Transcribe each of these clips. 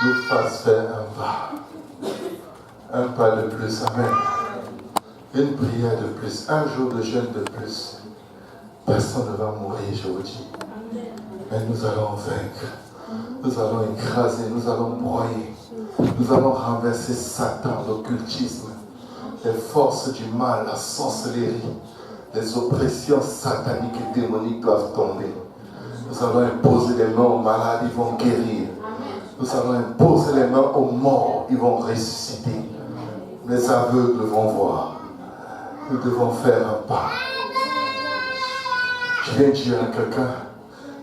nous fasse faire un pas de plus, amen. Une prière de plus, un jour de jeûne de plus. Personne ne va mourir, je vous dis. Mais nous allons vaincre. Nous allons écraser, nous allons broyer. Nous allons renverser Satan, l'occultisme, les forces du mal, la sorcellerie, les oppressions sataniques et démoniques doivent tomber. Nous allons imposer les mains aux malades, ils vont guérir. Nous allons imposer les mains aux morts, ils vont ressusciter. Les aveugles vont voir. Nous devons faire un pas. Je viens de dire à quelqu'un,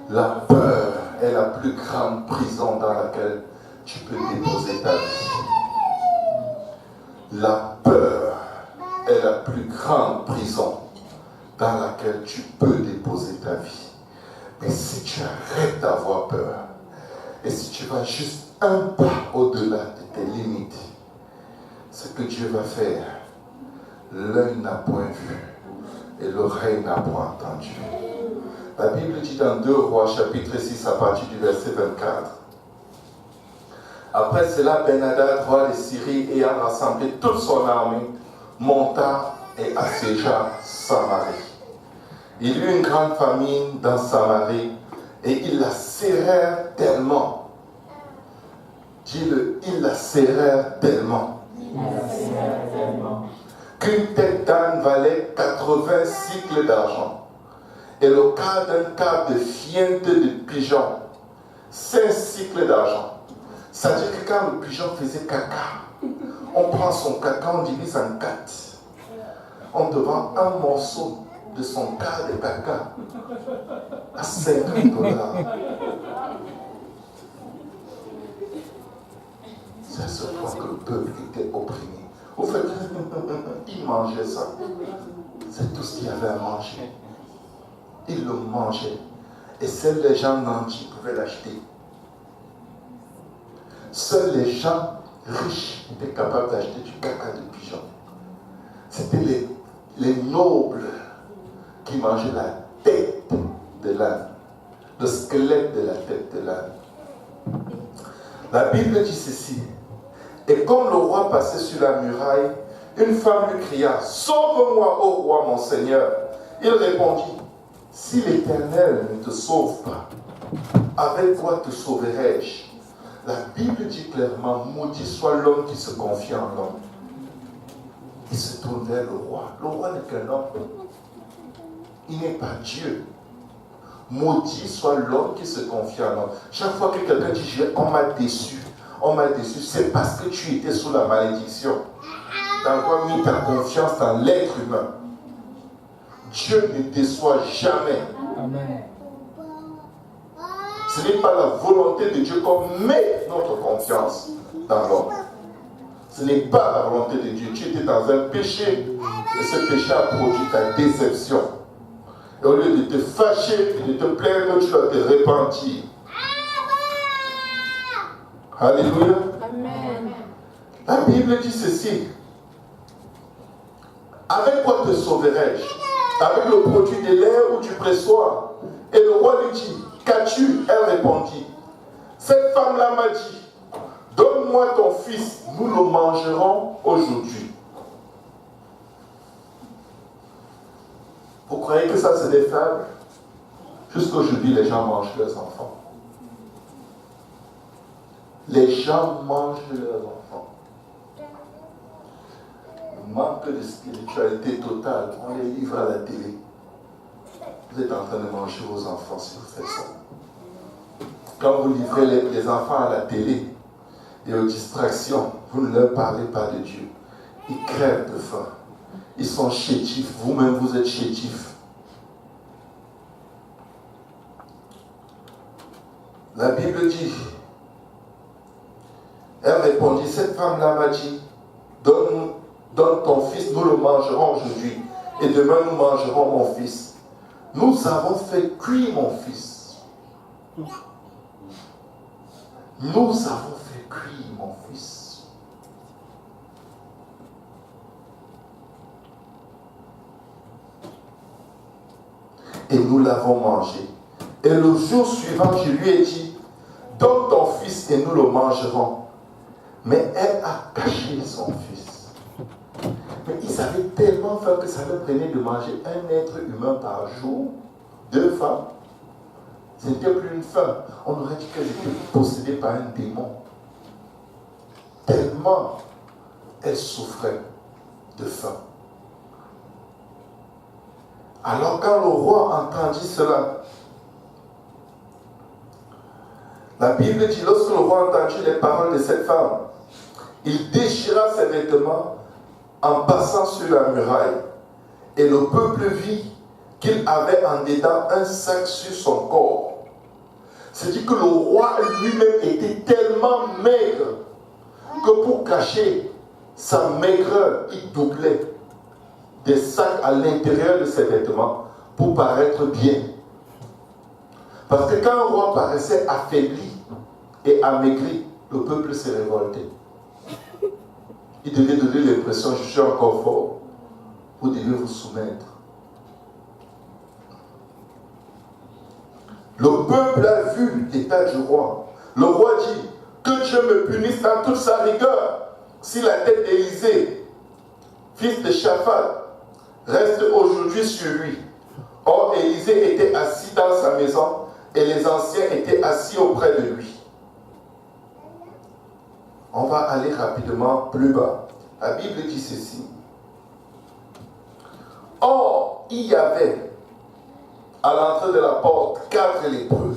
la peur est la plus grande prison dans laquelle tu peux déposer ta vie. La peur est la plus grande prison dans laquelle tu peux déposer ta vie. Mais si tu arrêtes d'avoir peur, et si tu vas juste un pas au-delà de tes limites, ce que Dieu va faire, l'œil n'a point vu et l'oreille n'a point entendu. La Bible dit dans 2 Rois chapitre 6 à partir du verset 24. Après cela, Ben-Hadad, roi de Syrie, ayant rassemblé toute son armée, monta et assiégea Samarie. Il y eut une grande famine dans Samarie et ils la serrèrent tellement. Dis-le, ils la serrèrent tellement. Qu'une tête d'âne valait 80 cycles d'argent et le quart d'un quart de fiente de pigeon, 5 cycles d'argent. C'est-à-dire que quand le pigeon faisait caca, on prend son caca, on divise en 4. On te vend un morceau de son quart de caca à $50. C'est à ce point que le peuple était opprimé. Au fait, il mangeait ça. C'est tout ce qu'il y avait à manger. Il le mangeait. Et seuls les gens nantis pouvaient l'acheter. Seuls les gens riches étaient capables d'acheter du caca de pigeon. C'était les nobles qui mangeaient la tête de l'âne, le squelette de la tête de l'âne. La Bible dit ceci. Et comme le roi passait sur la muraille, une femme lui cria, « Sauve-moi, ô roi, mon Seigneur !» Il répondit, « Si l'Éternel ne te sauve pas, avec quoi te sauverai-je » La Bible dit clairement, « Maudit soit l'homme qui se confie en l'homme. » Il se tourne vers le roi. Le roi n'est qu'un homme. Il n'est pas Dieu. Maudit soit l'homme qui se confie en l'homme. Chaque fois que quelqu'un dit, on m'a déçu, c'est parce que tu étais sous la malédiction. Tu as mis ta confiance dans l'être humain. Dieu ne déçoit jamais. Amen. Ce n'est pas la volonté de Dieu qu'on met notre confiance dans l'homme. Ce n'est pas la volonté de Dieu. Tu étais dans un péché et ce péché a produit ta déception. Et au lieu de te fâcher et de te plaindre, tu dois te repentir. Alléluia. Amen. La Bible dit ceci. Avec quoi te sauverai-je? Avec le produit de l'air ou du pressoir? Et le roi lui dit, qu'as-tu? Elle répondit, cette femme-là m'a dit, donne-moi ton fils, nous le mangerons aujourd'hui. Vous croyez que ça c'est des fables? Jusqu'aujourd'hui, les gens mangent leurs enfants. Les gens mangent leurs enfants. Le manque de spiritualité totale, on les livre à la télé. Vous êtes en train de manger vos enfants si vous faites ça. Quand vous livrez les enfants à la télé et aux distractions, vous ne leur parlez pas de Dieu. Ils crèvent de faim. Ils sont chétifs. Vous-même, vous êtes chétifs. La Bible dit, elle répondit, cette femme-là m'a dit, donne ton fils, nous le mangerons aujourd'hui. Et demain, nous mangerons mon fils. Nous avons fait cuire mon fils. Nous avons fait cuire mon fils. Et nous l'avons mangé. Et le jour suivant, je lui ai dit, donne ton fils fils et nous le mangerons. Mais elle a caché son fils. Mais ils avaient tellement faim que ça leur prenait de manger un être humain par jour, 2 femmes. Ce n'était plus une femme. On aurait dit qu'elle était possédée par un démon. Tellement elle souffrait de faim. Alors quand le roi entendit cela, la Bible dit, lorsque le roi entendit les paroles de cette femme, il déchira ses vêtements en passant sur la muraille. Et le peuple vit qu'il avait en dedans un sac sur son corps. C'est-à-dire que le roi lui-même était tellement maigre que pour cacher sa maigreur, il doublait des sacs à l'intérieur de ses vêtements pour paraître bien. Parce que quand un roi paraissait affaibli et amaigri, le peuple s'est révolté. Il devait donner l'impression, je suis encore fort, vous devez vous soumettre. Le peuple a vu l'état du roi. Le roi dit, que Dieu me punisse dans toute sa rigueur, si la tête d'Élisée, fils de Shaphat, reste aujourd'hui sur lui. Or, Élisée était assis dans sa maison et les anciens étaient assis auprès de lui. On va aller rapidement plus bas. La Bible dit ceci. Or, il y avait à l'entrée de la porte 4 lépreux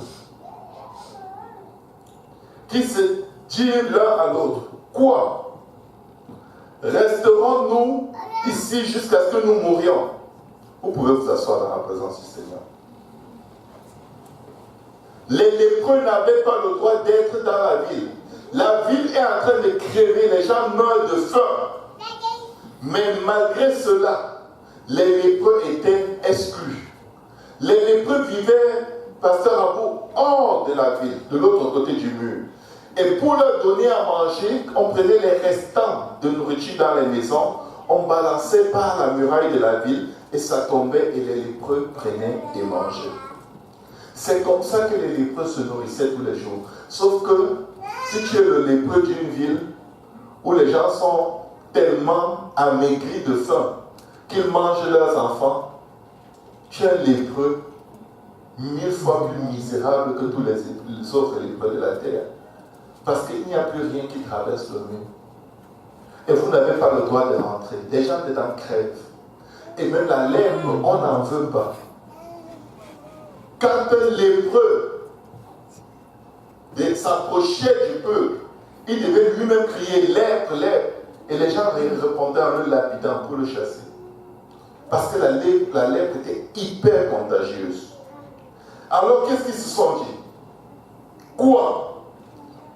qui se dirent l'un à l'autre, quoi? Resterons-nous ici jusqu'à ce que nous mourions? Vous pouvez vous asseoir dans la présence du Seigneur. Les lépreux n'avaient pas le droit d'être dans la ville. La ville est en train de crever, les gens meurent de faim. Mais malgré cela, les lépreux étaient exclus. Les lépreux vivaient, pasteur Abou, hors de la ville, de l'autre côté du mur. Et pour leur donner à manger, on prenait les restants de nourriture dans les maisons, on balançait par la muraille de la ville et ça tombait et les lépreux prenaient et mangeaient. C'est comme ça que les lépreux se nourrissaient tous les jours. Sauf que si tu es le lépreux d'une ville où les gens sont tellement amaigris de faim qu'ils mangent leurs enfants, tu es un lépreux 1000 fois plus misérable que tous les autres lépreux de la terre. Parce qu'il n'y a plus rien qui traverse le mur. Et vous n'avez pas le droit de rentrer. Les gens dedans crèvent. Et même la lèpre, on n'en veut pas. Quand un lépreux s'approchait du peuple, il devait lui-même crier lèpre, lèpre. Et les gens répondaient en le lapidant pour le chasser. Parce que la lèpre était hyper contagieuse. Alors qu'est-ce qu'ils se sont dit? Quoi?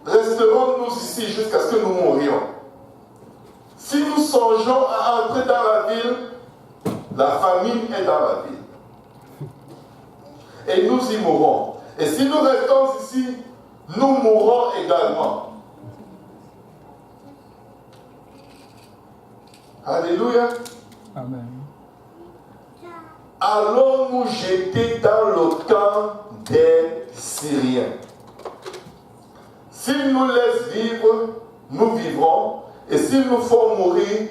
Resterons-nous ici jusqu'à ce que nous mourions? Si nous songeons à entrer dans la ville, la famine est dans la ville. Et nous y mourrons. Et si nous restons ici, nous mourrons également. Alléluia. Amen. Allons nous jeter dans le camp des Syriens. S'ils nous laissent vivre, nous vivrons. Et s'ils nous font mourir,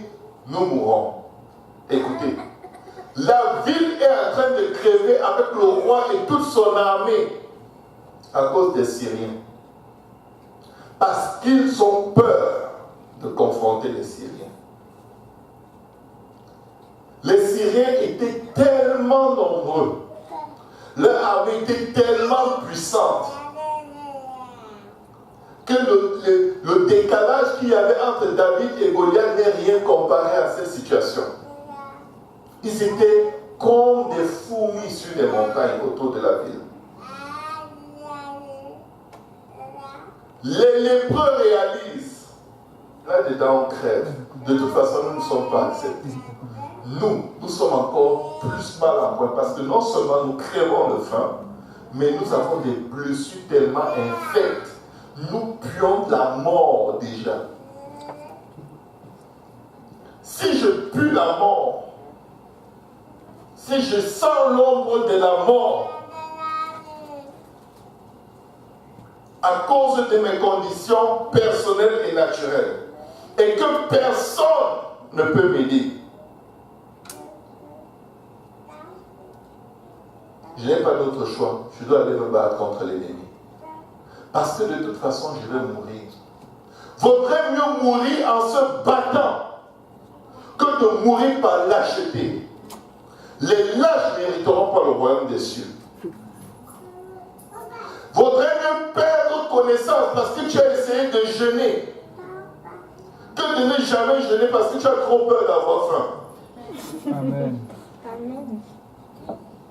nous mourrons. Écoutez, la ville est en train de crever avec le roi et toute son armée à cause des Syriens. Parce qu'ils ont peur de confronter les Syriens. Les Syriens étaient tellement nombreux, leur armée était tellement puissante, que le décalage qu'il y avait entre David et Goliath n'est rien comparé à cette situation. Ils étaient comme des fourmis sur les montagnes autour de la ville. Les lépreux réalisent, là-dedans on crève. De toute façon, nous ne sommes pas acceptés. Nous sommes encore plus mal en point parce que non seulement nous crevons de faim, mais nous avons des blessures tellement infectes. Nous puons de la mort déjà. Si je pue la mort, si je sens l'ombre de la mort, à cause de mes conditions personnelles et naturelles et que personne ne peut m'aider. Je n'ai pas d'autre choix. Je dois aller me battre contre l'ennemi. Parce que de toute façon, je vais mourir. Vaudrait mieux mourir en se battant que de mourir par lâcheté. Les lâches n'hériteront pas le royaume des cieux. Vaudrait mieux perdre connaissance parce que tu as essayé de jeûner que de ne jamais jeûner parce que tu as trop peur d'avoir faim. Amen. Amen.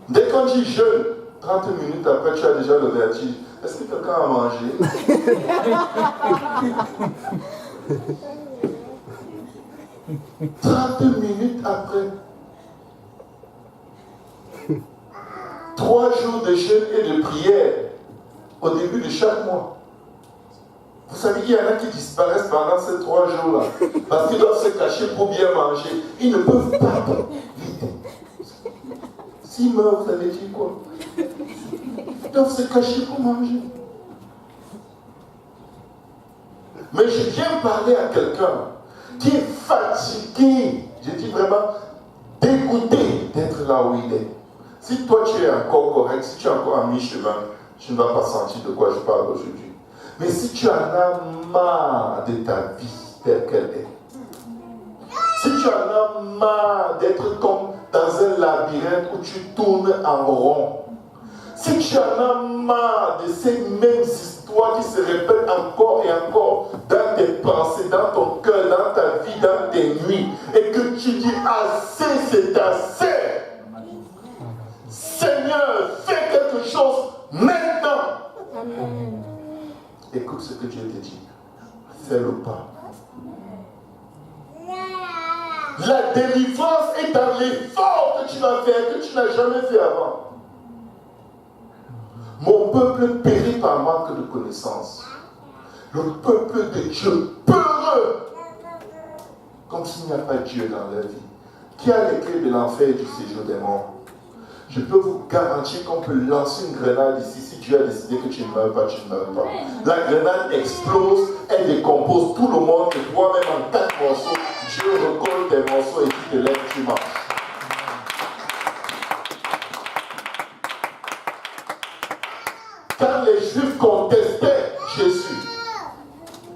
Dès quand tu jeûnes, 30 minutes après, tu as déjà le vertige. Est-ce que quelqu'un a mangé? 30 minutes après. 3 jours de jeûne et de prière au début de chaque mois. Vous savez qu'il y en a qui disparaissent pendant ces 3 jours-là parce qu'ils doivent se cacher pour bien manger. Ils ne peuvent pas vite. S'ils meurent, vous allez dire quoi? Ils doivent se cacher pour manger. Mais je viens parler à quelqu'un qui est fatigué, je dis vraiment dégoûté d'être là où il est. Si toi tu es encore correct, si tu es encore à mi-chemin, tu ne vas pas sentir de quoi je parle aujourd'hui. Mais si tu en as marre de ta vie telle qu'elle est, si tu en as marre d'être comme dans un labyrinthe où tu tournes en rond, si tu en as marre de ces mêmes histoires qui se répètent encore et encore dans tes pensées, dans ton cœur, dans ta vie, dans tes nuits, et que tu dis assez, c'est assez. Seigneur, fais quelque chose maintenant. Amen. Écoute ce que Dieu te dit. Fais le pas. La délivrance est dans l'effort que tu vas faire, que tu n'as jamais fait avant. Mon peuple périt par manque de connaissance. Le peuple de Dieu peureux, comme s'il n'y a pas Dieu dans leur vie. Qui a les clés de l'enfer et du séjour des morts? Je peux vous garantir qu'on peut lancer une grenade ici. Si Dieu a décidé que tu ne meurs pas, tu ne meurs pas. La grenade explose, elle décompose tout le monde et toi-même en 4 morceaux. Dieu recolle tes morceaux et tu te lèves, tu marches. Quand les Juifs contestaient Jésus,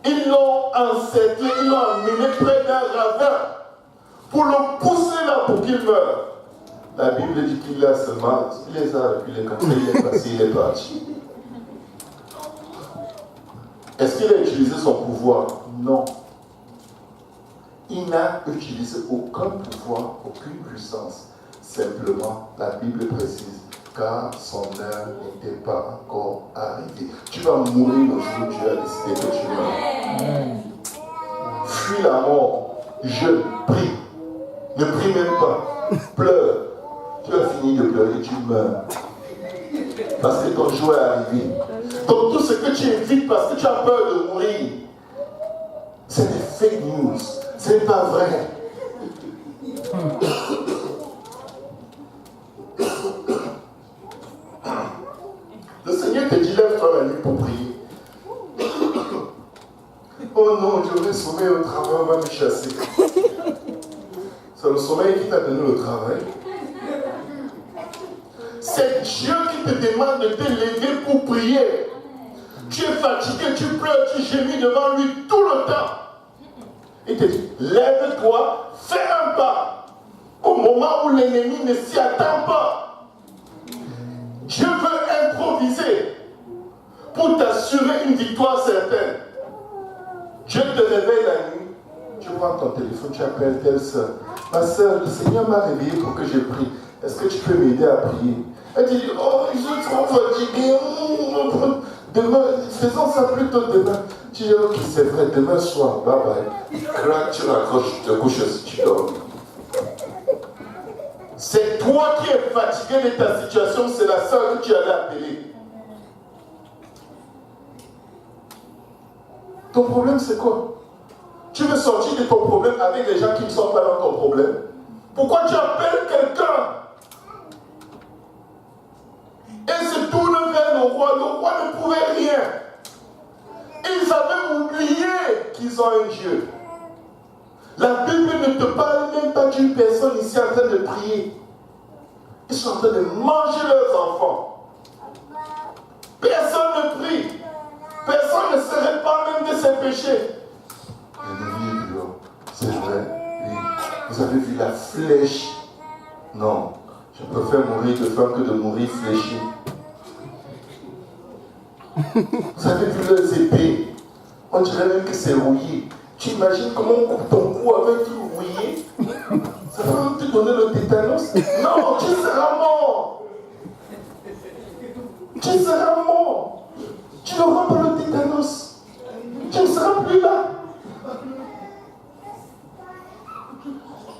ils l'ont encerclé, ils l'ont emmené près d'un ravin pour le pousser là pour qu'il meure. La Bible dit qu'il a seulement, il les a reculés comme ça, il est passé, il est parti. Est-ce qu'il a utilisé son pouvoir? Non. Il n'a utilisé aucun pouvoir, aucune puissance. Simplement, la Bible précise, car son heure n'était pas encore arrivée. Tu vas mourir le jour où Dieu a décidé que tu meurs. Fuis la mort, jeûne, prie. Ne prie même pas, pleure. Tu as fini de pleurer, tu meurs. Parce que ton jour est arrivé. Donc tout ce que tu évites parce que tu as peur de mourir, c'est des fake news. Ce n'est pas vrai. Le Seigneur te dit, lève-toi la nuit pour prier. Oh non, j'aurais sommeil au travail, on va me chasser. C'est le sommeil qui t'a donné le travail. C'est Dieu qui te demande de te lever pour prier. Tu es fatigué, tu pleures, tu gémis devant lui tout le temps. Il te dit, lève-toi, fais un pas. Au moment où l'ennemi ne s'y attend pas. Dieu veut improviser pour t'assurer une victoire certaine. Dieu te réveille la nuit. Tu prends ton téléphone, tu appelles telle soeur. Ma soeur, le Seigneur m'a réveillé pour que je prie. Est-ce que tu peux m'aider à prier? Elle dit, oh, je suis trop fatigué. Demain, faisons ça plutôt demain. Tu dis, ok, c'est vrai, demain soir, bye bye. Crac, tu raccroches, tu te couches si tu dors. C'est toi qui es fatigué de ta situation, c'est la seule que tu allais appeler. Ton problème, c'est quoi? Tu veux sortir de ton problème avec les gens qui ne sont pas dans ton problème? Pourquoi tu appelles quelqu'un? Et se tourne vers le roi. Le roi ne pouvait rien. Ils avaient oublié qu'ils ont un Dieu. La Bible ne te parle même pas d'une personne ici en train de prier. Ils sont en train de manger leurs enfants. Personne ne prie. Personne ne se répand même de ses péchés. C'est vrai, oui. Vous avez vu la flèche? Non, je préfère mourir de faim que de mourir fléchi. Vous avez vu leurs épées? On dirait même que c'est rouillé. Tu imagines comment on coupe ton cou avec tout rouillé? Ça va même te donner le tétanos? Non, tu seras mort. Tu seras mort. Tu n'auras pas le tétanos. Tu ne seras plus là.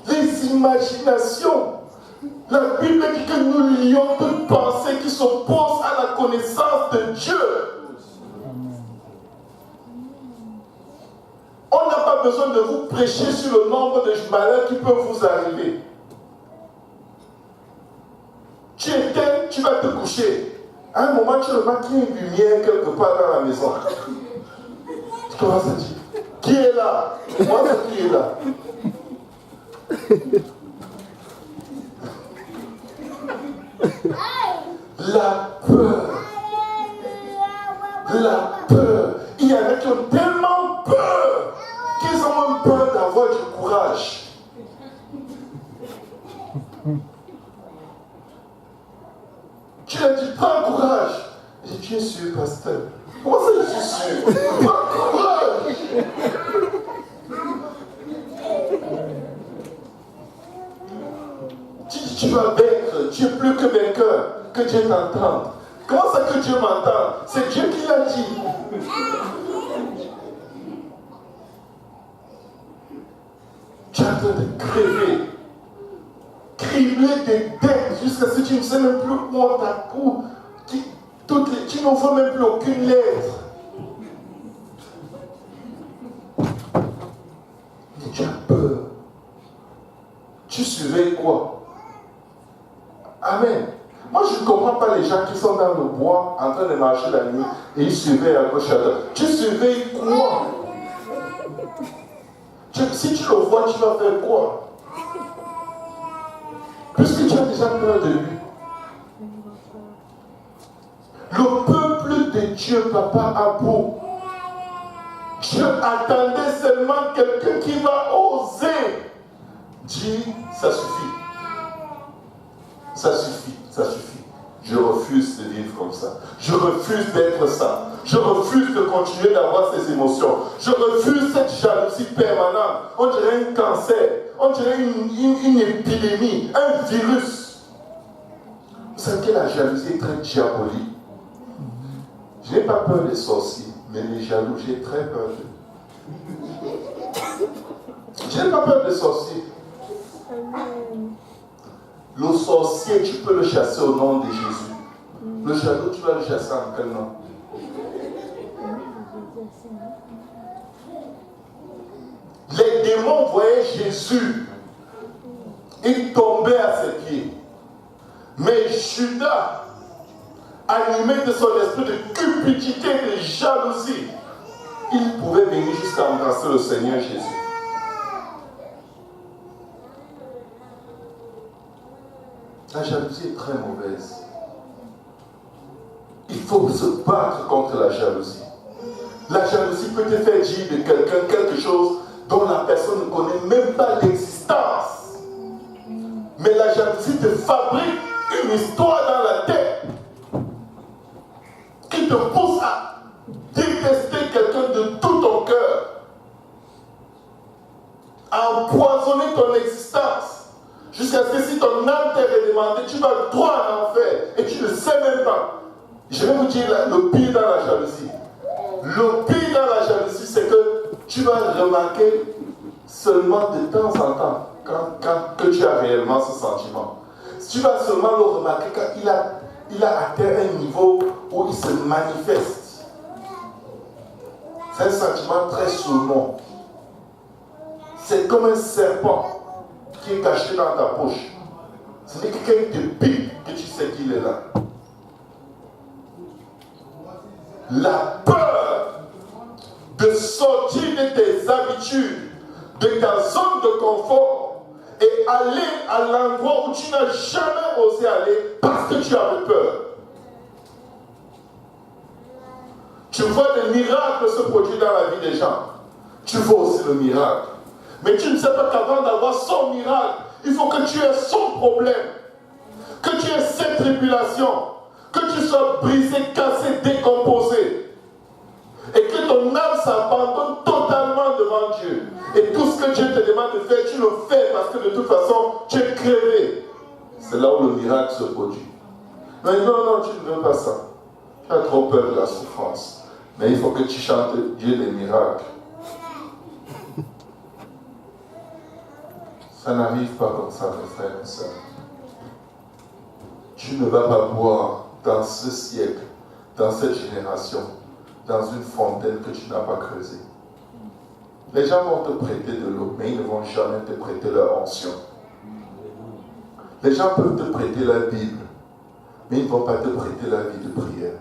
Les imaginations. La Bible dit que nous lions toute pensée qui s'oppose à la connaissance de Dieu. On n'a pas besoin de vous prêcher sur le nombre de malheurs qui peuvent vous arriver. Tu éteins, tu vas te coucher. À un moment, tu remarques qu'il y a une lumière quelque part dans la maison. Tu commences à dire, qui est là? Moi, c'est qui est là? La peur. La peur. Il y en a qui ont tellement peur qu'ils ont même peur d'avoir du courage. Tu as dit, prends courage. J'ai dit, tu es sûr, pasteur? Comment ça, je suis sûr? Prends courage. Tu dis, tu vas vaincre. Tu es plus que vainqueur. Que Dieu t'entende. Comment ça que Dieu m'entend? C'est Dieu qui l'a dit. Tu es en train de crever. Cribler des dettes jusqu'à ce que tu ne sais même plus comment ta cour. Tu n'en vois même plus aucune lettre. Et tu as peur. Tu surveilles quoi? Amen. Moi, je ne comprends pas les gens qui sont dans le bois en train de marcher la nuit et ils surveillent à gauche à droite. Tu surveilles quoi? Si tu le vois, tu vas faire quoi? Puisque tu as déjà peur de lui. Le peuple de Dieu, papa, a beau. Dieu attendait seulement quelqu'un qui va oser dire, ça suffit. Ça suffit, ça suffit. Je refuse de vivre comme ça. Je refuse d'être ça. Je refuse de continuer d'avoir ces émotions. Je refuse cette jalousie permanente. On dirait un cancer. On dirait une épidémie, un virus. Vous savez que la jalousie est très diabolique. Je n'ai pas peur des sorciers, mais les jaloux, j'ai très peur d'eux. Je n'ai pas peur des sorciers. Le sorcier, tu peux le chasser au nom de Jésus. Le jaloux, tu vas le chasser en quel nom? Les démons voyaient Jésus. Ils tombaient à ses pieds. Mais Judas, animé de son esprit de cupidité et de jalousie, il pouvait venir jusqu'à embrasser le Seigneur Jésus. La jalousie est très mauvaise. Il faut se battre contre la jalousie. La jalousie peut te faire dire de quelqu'un quelque chose dont la personne ne connaît même pas l'existence. Mais la jalousie te fabrique une histoire dans la tête qui te pousse à détester quelqu'un de tout ton cœur, à empoisonner ton existence. Jusqu'à ce que si ton âme t'est demandée, tu vas droit en enfer et tu ne sais même pas. Je vais vous dire le pire dans la jalousie. Le pire dans la jalousie, c'est que tu vas remarquer seulement de temps en temps quand tu as réellement ce sentiment. Tu vas seulement le remarquer quand il a atteint un niveau où il se manifeste. C'est un sentiment très sournois. C'est comme un serpent qui est caché dans ta poche. Ce n'est que quelqu'un qui te pique que tu sais qu'il est là. La peur de sortir de tes habitudes, de ta zone de confort et aller à l'endroit où tu n'as jamais osé aller parce que tu avais peur. Tu vois des miracles se produire dans la vie des gens. Tu vois aussi le miracle. Mais tu ne sais pas qu'avant d'avoir son miracle, il faut que tu aies son problème, que tu aies cette tribulation, que tu sois brisé, cassé, décomposé. Et que ton âme s'abandonne totalement devant Dieu. Et tout ce que Dieu te demande de faire, tu le fais parce que de toute façon, tu es crevé. C'est là où le miracle se produit. Mais non, tu ne veux pas ça. Tu as trop peur de la souffrance. Mais il faut que tu chantes Dieu des miracles. Ça n'arrive pas comme ça, mes frères et sœurs. Tu ne vas pas boire dans ce siècle, dans cette génération, dans une fontaine que tu n'as pas creusée. Les gens vont te prêter de l'eau, mais ils ne vont jamais te prêter leur onction. Les gens peuvent te prêter la Bible, mais ils ne vont pas te prêter la vie de prière.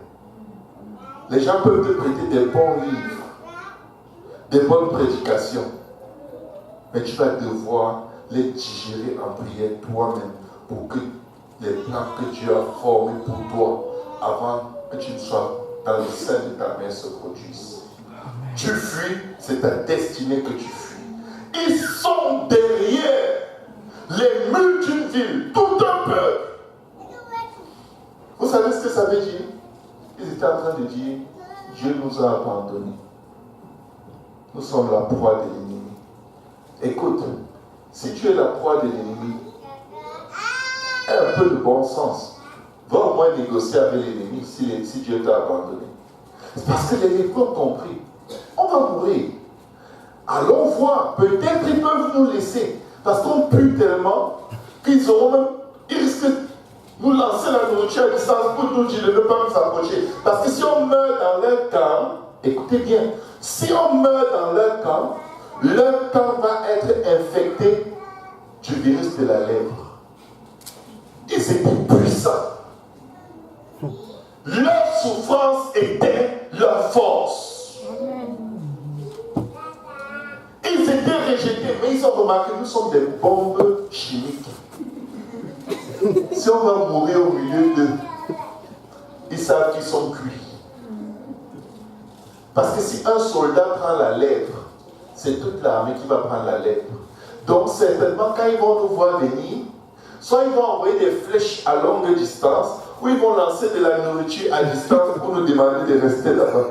Les gens peuvent te prêter des bons livres, des bonnes prédications, mais tu vas devoir les digérer en prière toi-même pour que les plans que Dieu a formés pour toi avant que tu ne sois dans le sein de ta mère se produisent. Amen. Tu fuis, c'est ta destinée que tu fuis. Ils sont derrière les murs d'une ville, tout un peuple. Vous savez ce que ça veut dire? Ils étaient en train de dire, Dieu nous a abandonnés. Nous sommes la proie de l'ennemi. Écoute, si tu es la proie de l'ennemi, aie un peu de bon sens. Va au moins négocier avec l'ennemi si Dieu t'a abandonné. C'est parce que les lépreux ont compris. On va mourir. Allons voir. Peut-être ils peuvent nous laisser. Parce qu'on pue tellement qu'ils risquent de nous lancer la nourriture à distance pour nous dire de ne pas nous approcher. Parce que si on meurt dans leur camp, écoutez bien, si on meurt dans leur camp va être infecté du virus de la lèpre. Ils étaient puissants. Leur souffrance était leur force. Ils étaient rejetés, mais ils ont remarqué que nous sommes des bombes chimiques. Si on va mourir au milieu d'eux, ils savent qu'ils sont cuits. Parce que si un soldat prend la lèpre, c'est toute l'armée qui va prendre la lèpre. Donc certainement, quand ils vont nous voir venir, soit ils vont envoyer des flèches à longue distance, ou ils vont lancer de la nourriture à distance pour nous demander de rester là-bas.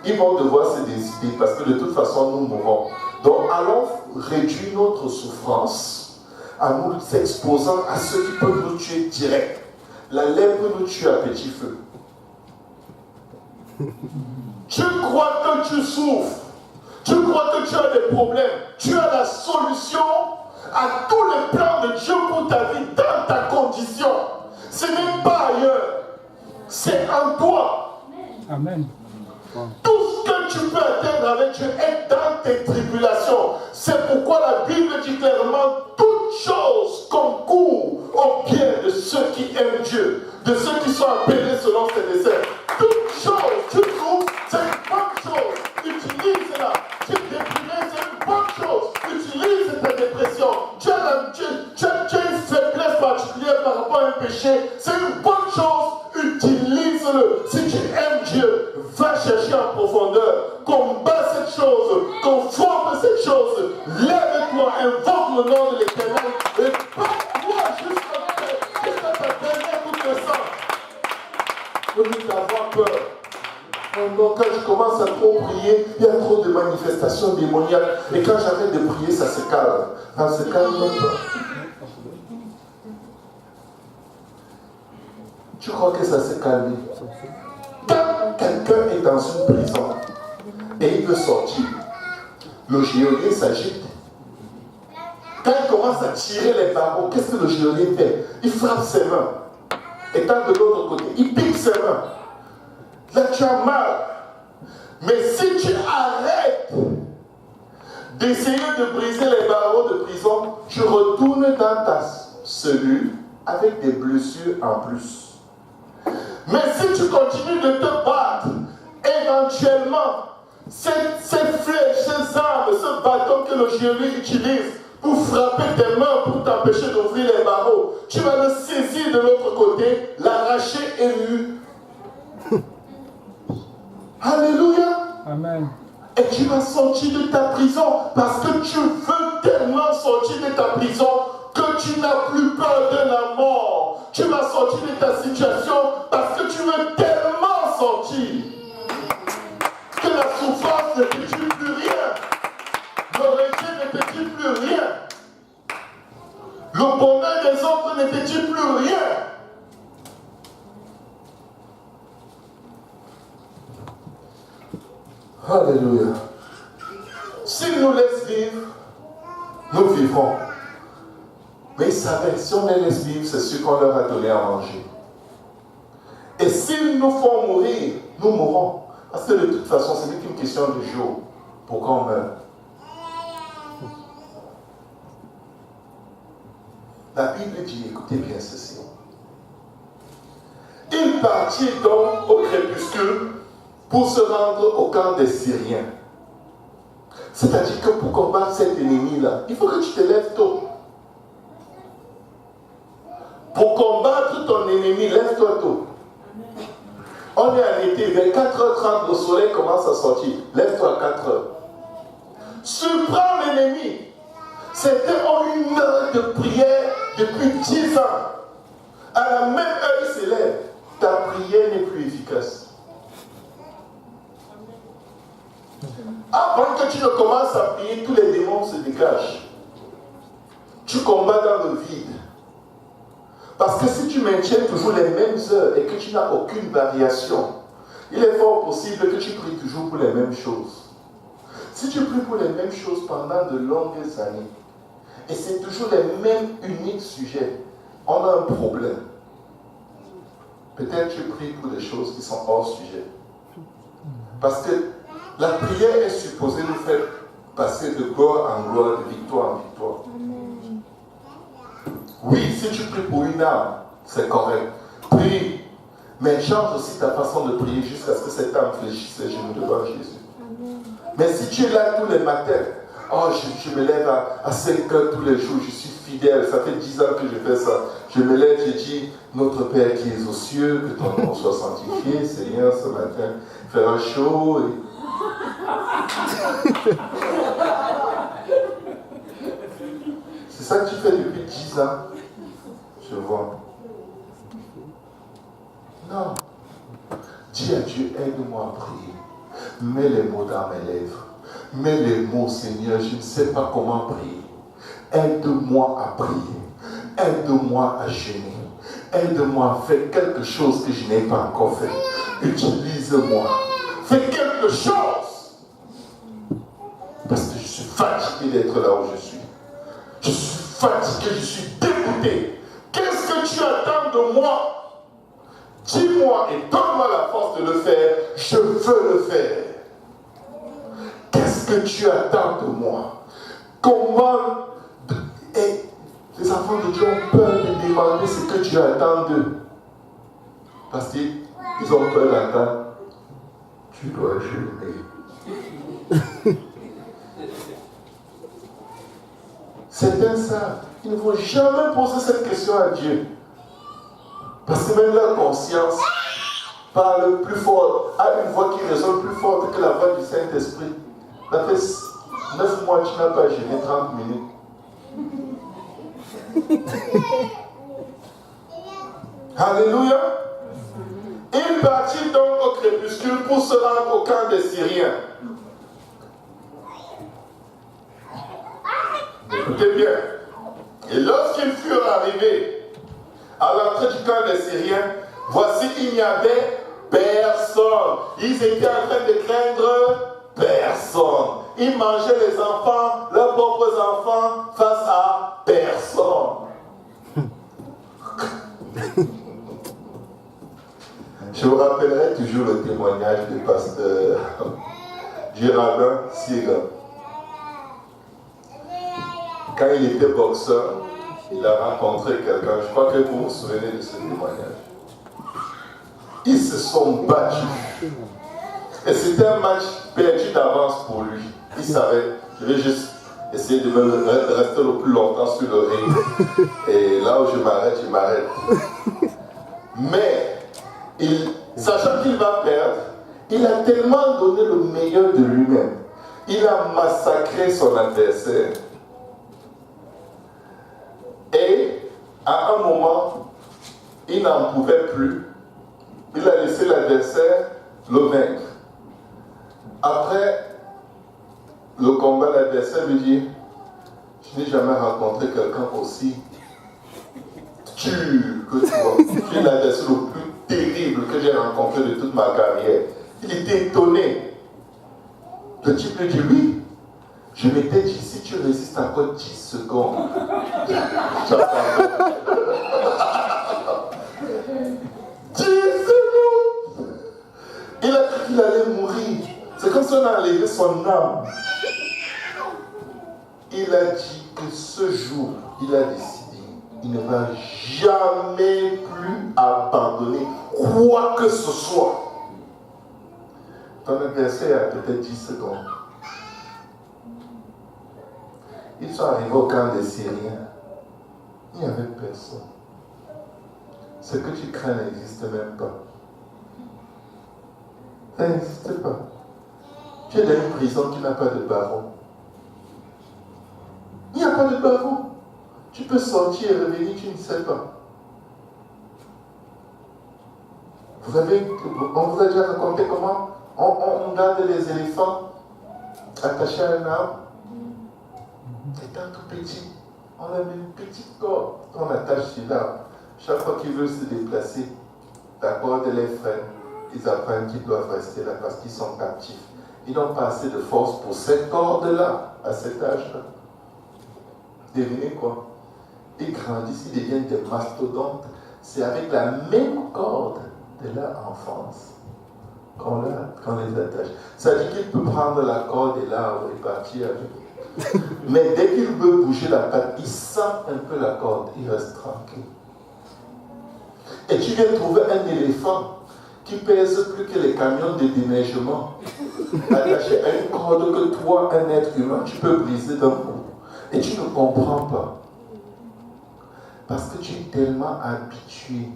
Ils vont devoir se décider parce que de toute façon, nous mourrons. Donc allons réduire notre souffrance en nous exposant à ceux qui peuvent nous tuer direct. La lèpre nous tue à petit feu. Tu crois que tu souffres, tu crois que tu as des problèmes, tu as la solution à tous les plans de Dieu pour ta vie, dans ta condition. Ce n'est pas ailleurs, c'est en toi. Amen. Tout ce que tu peux atteindre avec Dieu est dans tes tribulations. C'est pourquoi la Bible dit clairement, toutes choses concourent au bien de ceux qui aiment Dieu, de ceux qui sont appelés selon ses desseins. Toutes choses, tu trouves, c'est une bonne chose. Utilise-la. Tu es déprimé, c'est une bonne chose. Utilise ta dépression. Tu as une faiblesse particulière par rapport à un péché, c'est une bonne chose. Utilise-le. Si tu aimes Dieu, va chercher en profondeur. Combat cette chose. Conforme cette chose. Lève-toi, invoque le nom de l'Éternel et bats-toi jusqu'à ta dernière goutte de sang. Au lieu d'avoir peur. Donc quand je commence à trop prier, il y a trop de manifestations démoniaques. Et quand j'arrête de prier, ça se calme. Ça se calme même pas. Tu crois que ça s'est calmé? Quand quelqu'un est dans une prison et il veut sortir, le geôlier s'agite. Quand il commence à tirer les barreaux, qu'est-ce que le geôlier fait? Il frappe ses mains. Et quand de l'autre côté, il pique ses mains. Là, tu as mal. Mais si tu arrêtes d'essayer de briser les barreaux de prison, tu retournes dans ta cellule avec des blessures en plus. Mais si tu continues de te battre éventuellement, ces flèches, ces armes, ce bâton que le geôlier utilise pour frapper tes mains, pour t'empêcher d'ouvrir les barreaux, tu vas le saisir de l'autre côté, l'arracher et lui. Alléluia. Amen. Et tu vas sortir de ta prison parce que tu veux tellement sortir de ta prison que tu n'as plus peur de la mort. Tu vas sortir de ta situation parce que tu veux tellement sortir que la souffrance ne te dit plus rien. Le rejet ne te dit plus rien. Le bonheur des autres ne te dit plus rien. Alléluia. S'ils nous laissent vivre, nous vivrons. Mais ils savaient, si on les laisse vivre, c'est sûr qu'on leur a donné à manger. Et s'ils nous font mourir, nous mourrons. Parce que de toute façon, ce n'est qu'une question de jour pour qu'on meure. La Bible dit, écoutez bien ceci. Ils partirent donc au crépuscule pour se rendre au camp des Syriens. C'est-à-dire que pour combattre cet ennemi-là, il faut que tu te lèves tôt. Pour combattre ton ennemi, lève-toi tôt. On est en été, vers 4h30, le soleil commence à sortir. Lève-toi à 4h. Surprends l'ennemi. C'était une heure de prière depuis 10 ans. À la même heure, il se lève. Ta prière n'est plus efficace. Avant que tu ne commences à prier, tous les démons se dégagent. Tu combats dans le vide. Parce que si tu maintiens toujours les mêmes heures et que tu n'as aucune variation, il est fort possible que tu pries toujours pour les mêmes choses. Si tu pries pour les mêmes choses pendant de longues années, et c'est toujours les mêmes uniques sujets, on a un problème. Peut-être tu pries pour des choses qui sont hors sujet. Parce que la prière est supposée nous faire passer de gloire en gloire, de victoire en victoire. Oui, si tu pries pour une âme, c'est correct. Prie, mais change aussi ta façon de prier jusqu'à ce que cette âme fléchisse les genoux devant Jésus. Mais si tu es là tous les matins, oh, je me lève à 5 heures tous les jours, je suis fidèle, ça fait 10 ans que je fais ça. Je me lève, je dis, notre Père qui est aux cieux, que ton nom soit sanctifié, Seigneur, ce matin, fera chaud. C'est ça que tu fais depuis 10 ans. Je vois. Non. Dis à Dieu, aide-moi à prier. Mets les mots dans mes lèvres. Mets les mots, Seigneur, je ne sais pas comment prier. Aide-moi à prier. Aide-moi à jeûner. Aide-moi à faire quelque chose que je n'ai pas encore fait. Utilise-moi. Fais quelque chose. Parce que je suis fatigué d'être là où je suis. Je suis fatigué, je suis dégoûté. Qu'est-ce que tu attends de moi? Dis-moi et donne-moi la force de le faire. Je veux le faire. Qu'est-ce que tu attends de moi? Comment... Et les enfants de Dieu ont peur de demander ce que tu attends d'eux. Parce qu'ils ont peur d'attendre. Tu dois jeûner. Certains savent. Ils ne vont jamais poser cette question à Dieu. Parce que même leur conscience parle plus fort, a une voix qui résonne plus forte que la voix du Saint-Esprit. Ça fait 9 mois que tu n'as pas jeûné 30 minutes. Alléluia. Il partit donc au crépuscule pour se rendre au camp des Syriens. Écoutez bien. Et lorsqu'ils furent arrivés à l'entrée du camp des Syriens, voici il n'y avait personne. Ils étaient en train de craindre personne. Ils mangeaient les enfants, leurs propres enfants, face à personne. Je vous rappellerai toujours le témoignage du pasteur Géraldin Siega. Quand il était boxeur, il a rencontré quelqu'un, je crois que vous vous souvenez de ce témoignage. Ils se sont battus. Et c'était un match perdu d'avance pour lui. Il savait, je vais juste essayer de rester le plus longtemps sur le ring. Et là où je m'arrête. Mais, sachant qu'il va perdre, il a tellement donné le meilleur de lui-même. Il a massacré son adversaire. Et, à un moment, il n'en pouvait plus. Il a laissé l'adversaire le vaincre. Après le combat, l'adversaire lui dit: je n'ai jamais rencontré quelqu'un aussi dur que toi. Tu es l'adversaire le plus terrible que j'ai rencontré de toute ma carrière. Il était étonné. Le type lui dit: oui, je m'étais dit, si tu résistes encore 10 secondes, 10 secondes, il a cru qu'il allait mourir. C'est comme si on a enlevé son âme. Il a dit que ce jour, il a décidé, il ne va jamais plus abandonner quoi que ce soit. Ton adversaire a peut-être 10 secondes. Ils sont arrivés au camp des Syriens. Il n'y avait personne. Ce que tu crains n'existe même pas. Ça n'existe pas. Tu es dans une prison qui n'a pas de barreaux. Il n'y a pas de barreaux. Tu peux sortir et revenir, tu ne sais pas. On vous a déjà raconté comment on garde les éléphants attachés à un arbre. Étant tout petit, on a mis une petite corde qu'on attache sur l'arbre. Chaque fois qu'ils veulent se déplacer, la corde les freine. Ils apprennent qu'ils doivent rester là parce qu'ils sont captifs. Ils n'ont pas assez de force pour cette corde-là, à cet âge-là. Devinez quoi? Ils grandissent, ils deviennent des mastodontes. C'est avec la même corde de leur enfance qu'on les attache. Ça dit qu'il peut prendre la corde et l'arbre et partir avec. Mais dès qu'il veut bouger la patte, il sent un peu la corde, il reste tranquille. Et tu viens trouver un éléphant qui pèse plus que les camions de déneigement, attaché à une corde que toi, un être humain, tu peux briser d'un coup. Et tu ne comprends pas. Parce que tu es tellement habitué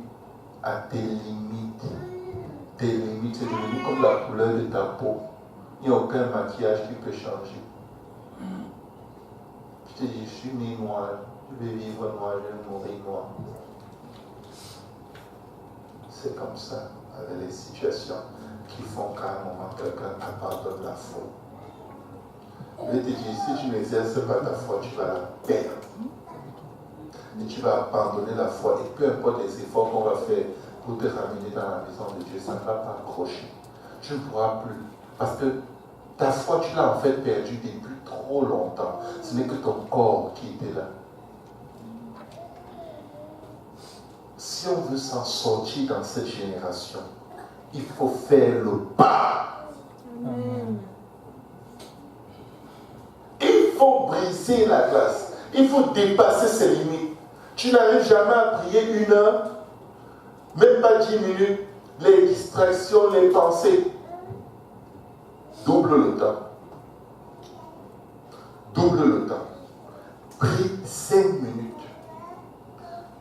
à tes limites. Tes limites, c'est devenu comme la couleur de ta peau. Il n'y a aucun maquillage qui peut changer. Je te dis, je suis né noir, je vais vivre noir, je vais mourir noir. C'est comme ça, avec les situations qui font qu'à un moment, quelqu'un abandonne la foi. Je vais te dire, si tu n'exerces pas ta foi, tu vas la perdre. Et tu vas abandonner la foi. Et peu importe les efforts qu'on va faire pour te ramener dans la maison de Dieu, ça ne va pas accrocher. Tu ne pourras plus. Parce que ta foi, tu l'as en fait perdue depuis trop longtemps. Ce n'est que ton corps qui était là. Si on veut s'en sortir dans cette génération, il faut faire le pas. Amen. Il faut briser la glace. Il faut dépasser ses limites. Tu n'arrives jamais à prier 1 heure, même pas 10 minutes. Les distractions, les pensées. Double le temps. Double le temps. Prie 5 minutes.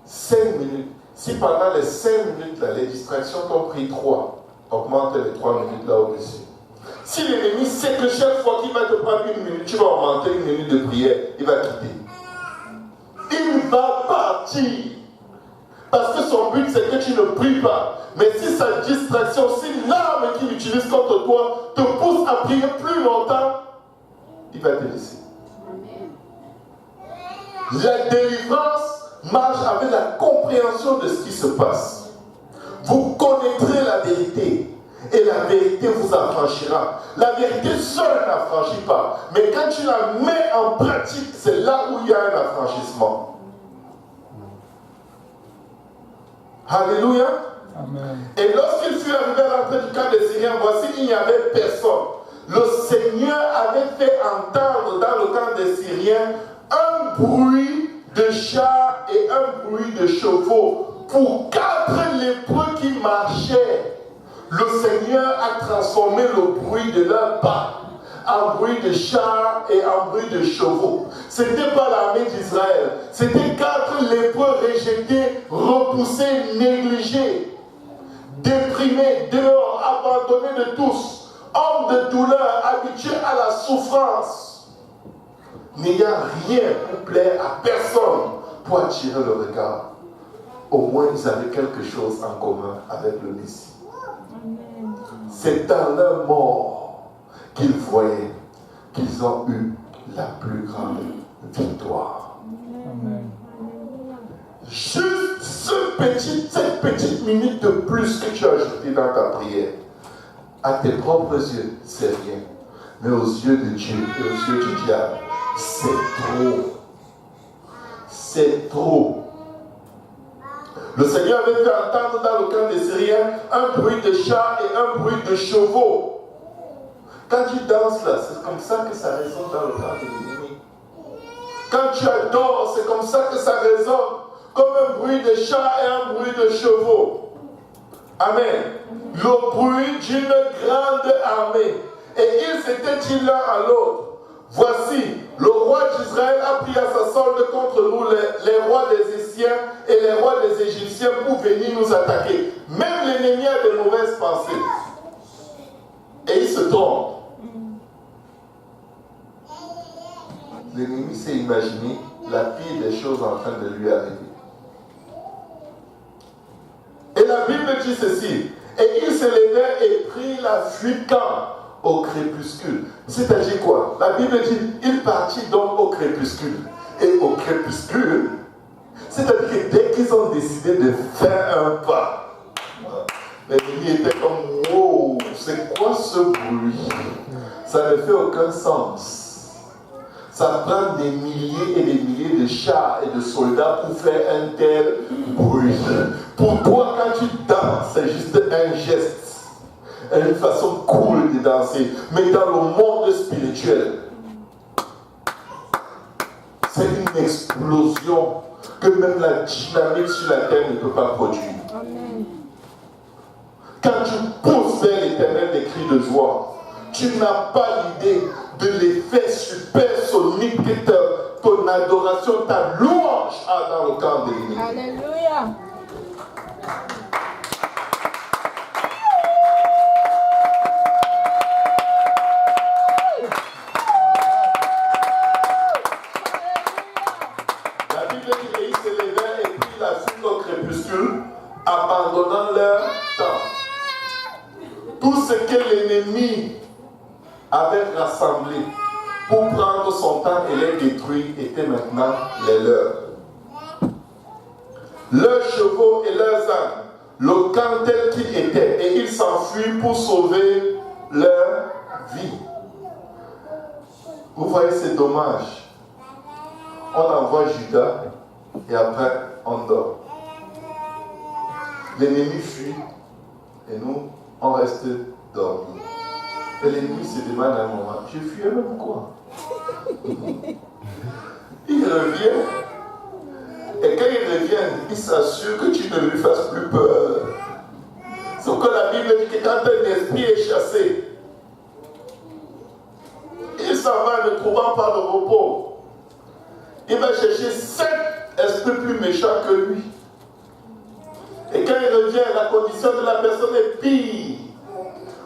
5 minutes. Si pendant les 5 minutes, là, les distractions t'ont pris 3, augmente les 3 minutes là au-dessus. Si l'ennemi sait que chaque fois qu'il va te prendre 1 minute, tu vas augmenter 1 minute de prière, il va quitter. Il va partir. Parce que son but, c'est que tu ne pries pas. Mais si sa distraction, si l'arme qu'il utilise contre toi te pousse à prier plus longtemps, il va te laisser. La délivrance marche avec la compréhension de ce qui se passe. Vous connaîtrez la vérité. Et la vérité vous affranchira. La vérité seule n'affranchit pas. Mais quand tu la mets en pratique, c'est là où il y a un affranchissement. Alléluia. Amen. Et lorsqu'il fut arrivé à l'entrée du camp des Syriens, voici, il n'y avait personne. Le Seigneur avait fait entendre dans le camp des Syriens un bruit de chars et un bruit de chevaux pour 4 lépreux qui marchaient. le Seigneur a transformé le bruit de leurs pas en bruit de chars et en bruit de chevaux. C'était pas l'armée d'Israël. C'était 4 lépreux rejetés, repoussés, négligés, déprimés, dehors, abandonnés de tous, hommes de douleur, habitués à la souffrance, n'ayant rien pour plaire à personne, pour attirer le regard. Au moins, ils avaient quelque chose en commun avec le Messie. C'est dans leur mort qu'ils voyaient qu'ils ont eu la plus grande victoire. Amen. Juste cette petite minute de plus que tu as ajoutée dans ta prière, à tes propres yeux, c'est rien. Mais aux yeux de Dieu et aux yeux du diable, c'est trop. C'est trop. Le Seigneur avait fait entendre dans le camp des Syriens un bruit de chars et un bruit de chevaux. Quand tu danses là, c'est comme ça que ça résonne dans le camp de l'ennemi. Quand tu adores, c'est comme ça que ça résonne, comme un bruit de chars et un bruit de chevaux. Amen. Le bruit d'une grande armée. Et ils s'étaient dit l'un à l'autre: voici, le roi d'Israël a pris à sa solde contre nous les rois des Égyptiens et les rois des Égyptiens pour venir nous attaquer. Même l'ennemi a de mauvaises pensées. Et il se trompe. L'ennemi s'est imaginé la pire des choses en train de lui arriver. Et la Bible dit ceci: et il se levait et prit la fuite quand? Au crépuscule. C'est-à-dire quoi? La Bible dit, il partit donc au crépuscule. Et au crépuscule, c'est-à-dire que dès qu'ils ont décidé de faire un pas, l'ennemi était comme: wow, c'est quoi ce bruit? Ça ne fait aucun sens. Ça prend des milliers et des milliers de chars et de soldats pour faire un tel bruit. Pour toi, quand tu danses, c'est juste un geste. Une façon cool de danser. Mais dans le monde spirituel, c'est une explosion que même la dynamique sur la terre ne peut pas produire. Amen. Quand tu pousses vers l'Éternel des cris de joie, tu n'as pas l'idée de l'effet supersonique que ton adoration, ta louange a dans le camp de l'ennemi. Alléluia. Abandonnant leur temps. Tout ce que l'ennemi avait rassemblé pour prendre son temps et les détruire était maintenant les leurs. Leurs chevaux et leurs ânes, le camp tel qu'il était, et ils s'enfuient pour sauver leur vie. Vous voyez, c'est dommage. On envoie Judas et après on dort. L'ennemi fuit et nous, on reste dormis. Et l'ennemi se demande à un moment: je fuis même quoi? Il revient. Et quand il revient, il s'assure que tu ne lui fasses plus peur. Sauf que la Bible dit que quand un esprit est chassé, il s'en va ne trouvant pas de repos. Il va chercher 7 esprits plus méchants que lui. Et quand il revient, la condition de la personne est pire.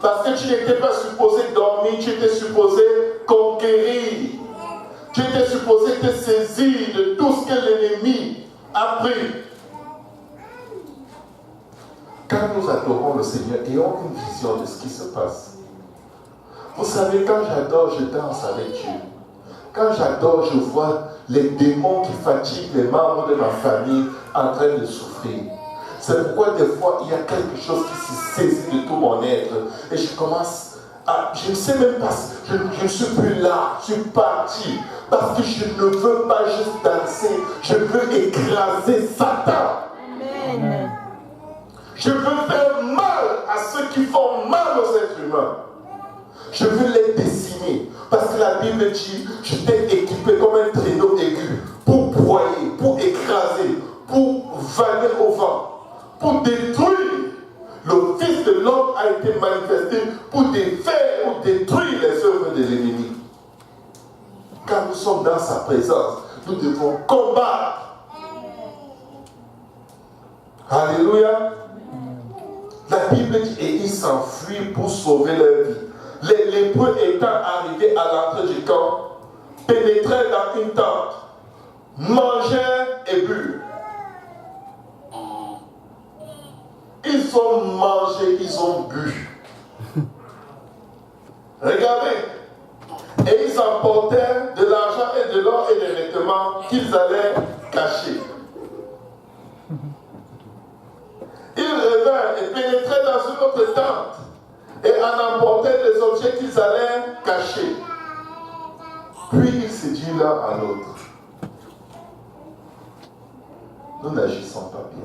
Parce que tu n'étais pas supposé dormir, tu étais supposé conquérir. Tu étais supposé te saisir de tout ce que l'ennemi a pris. Quand nous adorons le Seigneur, ayons une vision de ce qui se passe. Vous savez, quand j'adore, je danse avec Dieu. Quand j'adore, je vois les démons qui fatiguent les membres de ma famille en train de souffrir. C'est pourquoi des fois, il y a quelque chose qui se saisit de tout mon être. Et je commence à... Je ne sais même pas... Je ne suis plus là. Je suis parti. Parce que je ne veux pas juste danser. Je veux écraser Satan. Amen. Je veux faire mal à ceux qui font mal aux êtres humains. Je veux les décimer. Parce que la Bible dit, je t'ai équipé comme un traîneau aigu pour broyer, pour écraser, pour vanner au vent. Pour détruire. Le Fils de l'homme a été manifesté pour défaire ou détruire les œuvres de l'ennemi. Quand nous sommes dans sa présence, nous devons combattre. Alléluia. La Bible dit, et ils s'enfuient pour sauver leur vie. Les lépreux étant arrivés à l'entrée du camp, pénétrèrent dans une tente, mangèrent et burent. Ils ont mangé, ils ont bu. Regardez. Et ils emportèrent de l'argent et de l'or et des vêtements qu'ils allaient cacher. Ils revinrent et pénétrèrent dans une autre tente et en emportèrent des objets qu'ils allaient cacher. Puis ils se dirent l'un à l'autre. Nous n'agissons pas bien.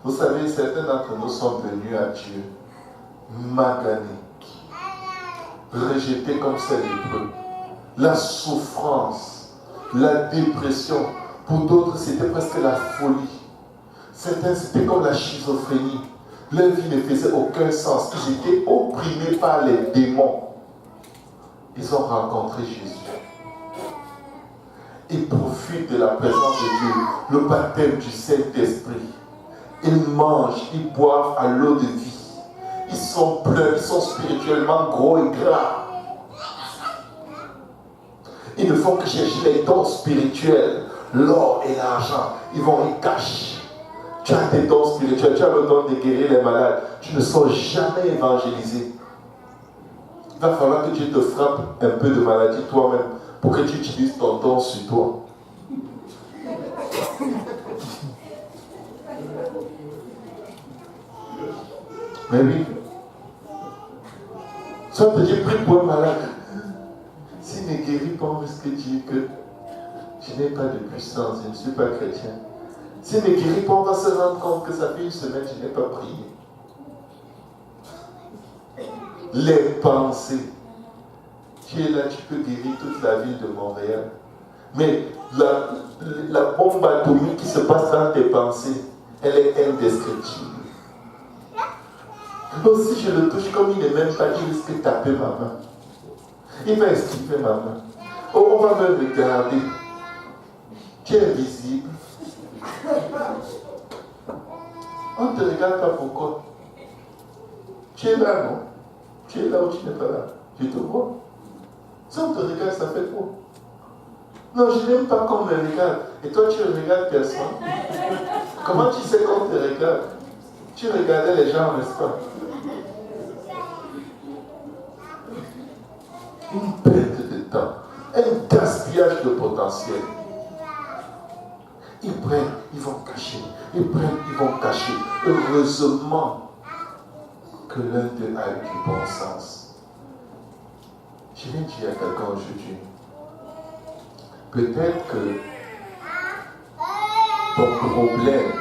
Vous savez, certains d'entre nous sont venus à Dieu maganés, rejetés comme ces lépreux. La souffrance, la dépression, pour d'autres c'était presque la folie. Certains c'était comme la schizophrénie. Leur vie ne faisait aucun sens. Ils étaient opprimés par les démons. Ils ont rencontré Jésus. Ils profitent de la présence de Dieu, le baptême du Saint-Esprit. Ils mangent, ils boivent à l'eau de vie. Ils sont pleins, ils sont spirituellement gros et gras. Ils ne font que chercher les dons spirituels, l'or et l'argent. Ils vont y cacher. Tu as des dons spirituels, tu as le don de guérir les malades. Tu ne sors jamais évangélisé. Il va falloir que Dieu te frappe un peu de maladie toi-même pour que tu utilises ton don sur toi. Mais oui. Ça te dit, prie pour un malade. S'il ne guérit pas, on risque de dire que je n'ai pas de puissance, je ne suis pas chrétien. S'il ne guérit pas, on va se rendre compte que ça fait une semaine que je n'ai pas prié. Les pensées. Tu es là, tu peux guérir toute la ville de Montréal. Mais la bombe atomique qui se passe dans tes pensées, elle est indescriptible. Donc si je le touche comme il n'est même pas, il risque de taper ma main. Il va esquiver ma main. Oh, on va me regarder. Tu es visible. On ne te regarde pas pourquoi. Tu es là, non? Tu es là ou tu n'es pas là? Je te vois. Si on te regarde, ça fait quoi? Non, je n'aime pas qu'on me regarde. Et toi, tu ne regardes personne. Comment tu sais qu'on te regarde? Tu regardais les gens, n'est-ce pas? Une perte de temps, un gaspillage de potentiel. Ils prennent, ils vont cacher. Ils prennent, ils vont cacher. Heureusement que l'un d'eux a eu du bon sens. Je viens dire à quelqu'un aujourd'hui, peut-être que ton problème,